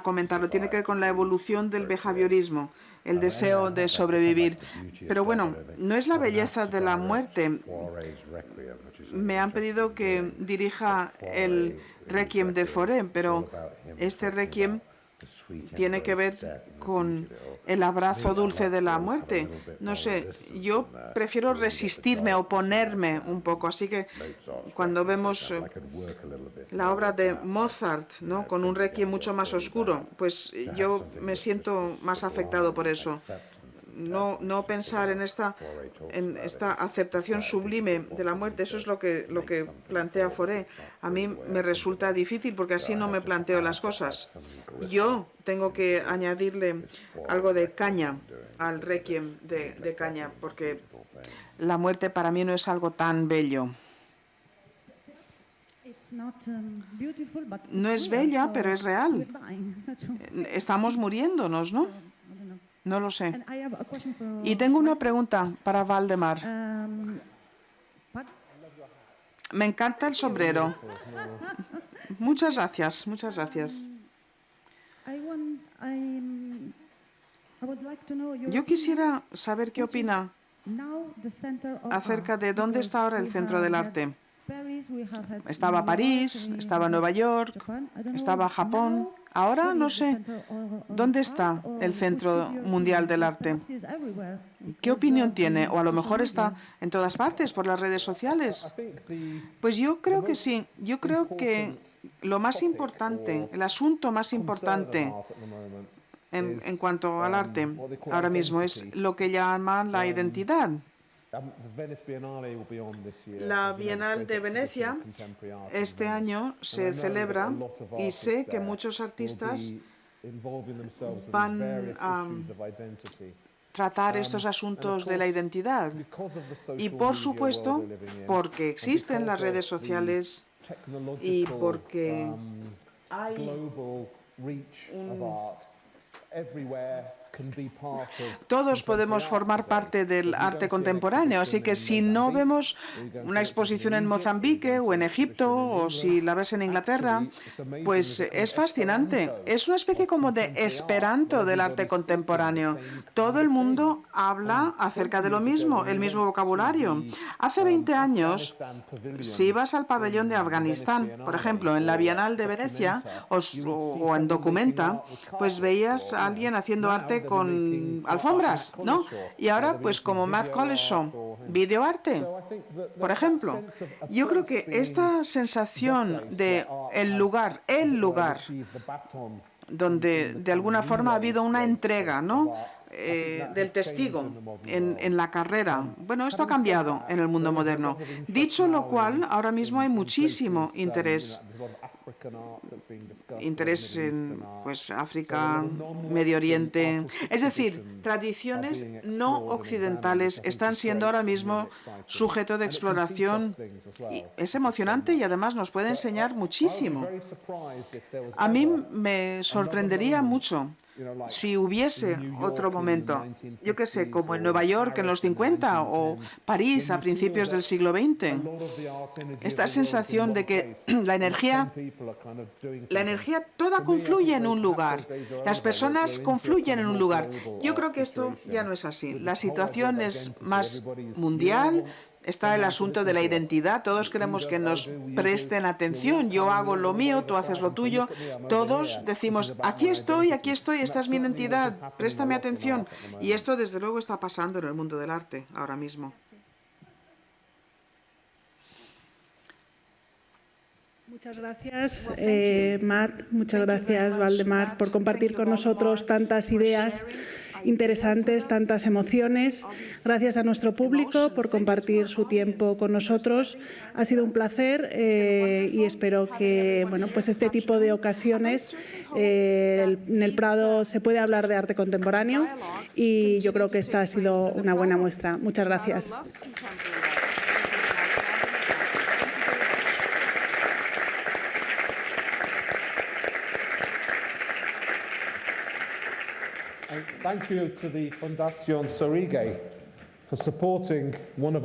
comentarlo. Tiene que ver con la evolución del behaviorismo, el deseo de sobrevivir. Pero bueno, no es la belleza de la muerte. Fourier's Requiem, which is Me han pedido que dirija el Requiem de Fauré, pero este Requiem the sweet tiene que ver con el abrazo dulce de la muerte. No sé, yo prefiero resistirme, oponerme un poco. Así que cuando vemos I could work a little bit. la obra de Mozart, ¿no?, con un Requiem mucho más oscuro, pues yo me siento más afectado por eso. No pensar en esta aceptación sublime de la muerte, eso es lo que plantea Fauré. A mí me resulta difícil porque así no me planteo las cosas. Yo tengo que añadirle algo de caña al Requiem de caña, porque la muerte para mí no es algo tan bello. No es bella, pero es real. Estamos muriéndonos, ¿no? No lo sé. Y tengo una pregunta para Valdemar. Me encanta el sombrero. Muchas gracias, muchas gracias. Yo quisiera saber qué opina acerca de dónde está ahora el centro del arte. Estaba París, estaba Nueva York, estaba Japón. Ahora no sé dónde está el Centro Mundial del Arte. ¿Qué opinión tiene? O a lo mejor está en todas partes por las redes sociales. Pues yo creo que sí. Yo creo que lo más importante, el asunto más importante en cuanto al arte ahora mismo es lo que llaman la identidad. La Bienal de Venecia este año se celebra y sé que muchos artistas van a tratar estos asuntos de la identidad. Y por supuesto, porque existen las redes sociales y porque hay todos podemos formar parte del arte contemporáneo, así que si no vemos una exposición en Mozambique o en Egipto o si la ves en Inglaterra, pues es fascinante. Es una especie como de esperanto del arte contemporáneo. Todo el mundo habla acerca de lo mismo, el mismo vocabulario. Hace 20 años, si ibas al pabellón de Afganistán, por ejemplo, en la Bienal de Venecia o en Documenta, pues veías a alguien haciendo arte con alfombras, ¿no? Y ahora, pues como Matt Collishaw, videoarte, por ejemplo. Yo creo que esta sensación de el lugar, donde de alguna forma ha habido una entrega, ¿no?, del testigo en la carrera. Bueno, esto ha cambiado en el mundo moderno. Dicho lo cual, ahora mismo hay muchísimo interés en pues, África, Medio Oriente. Es decir, tradiciones no occidentales están siendo ahora mismo sujeto de exploración. Y es emocionante y además nos puede enseñar muchísimo. A mí me sorprendería mucho si hubiese otro momento, yo qué sé, como en Nueva York en los 50 o París a principios del siglo XX. Esta sensación de que la energía toda confluye en un lugar. Las personas confluyen en un lugar. Yo creo que esto ya no es así. La situación es más mundial. Está el asunto de la identidad. Todos queremos que nos presten atención. Yo hago lo mío, tú haces lo tuyo. Todos decimos, aquí estoy, esta es mi identidad, préstame atención. Y esto, desde luego, está pasando en el mundo del arte ahora mismo. Muchas gracias, Matt. Muchas gracias, Valdemar, por compartir con nosotros tantas ideas interesantes, tantas emociones. Gracias a nuestro público por compartir su tiempo con nosotros. Ha sido un placer y espero que pues este tipo de ocasiones en el Prado se puede hablar de arte contemporáneo y yo creo que esta ha sido una buena muestra. Muchas gracias. And thank you to the Fundación Sorige for supporting one of our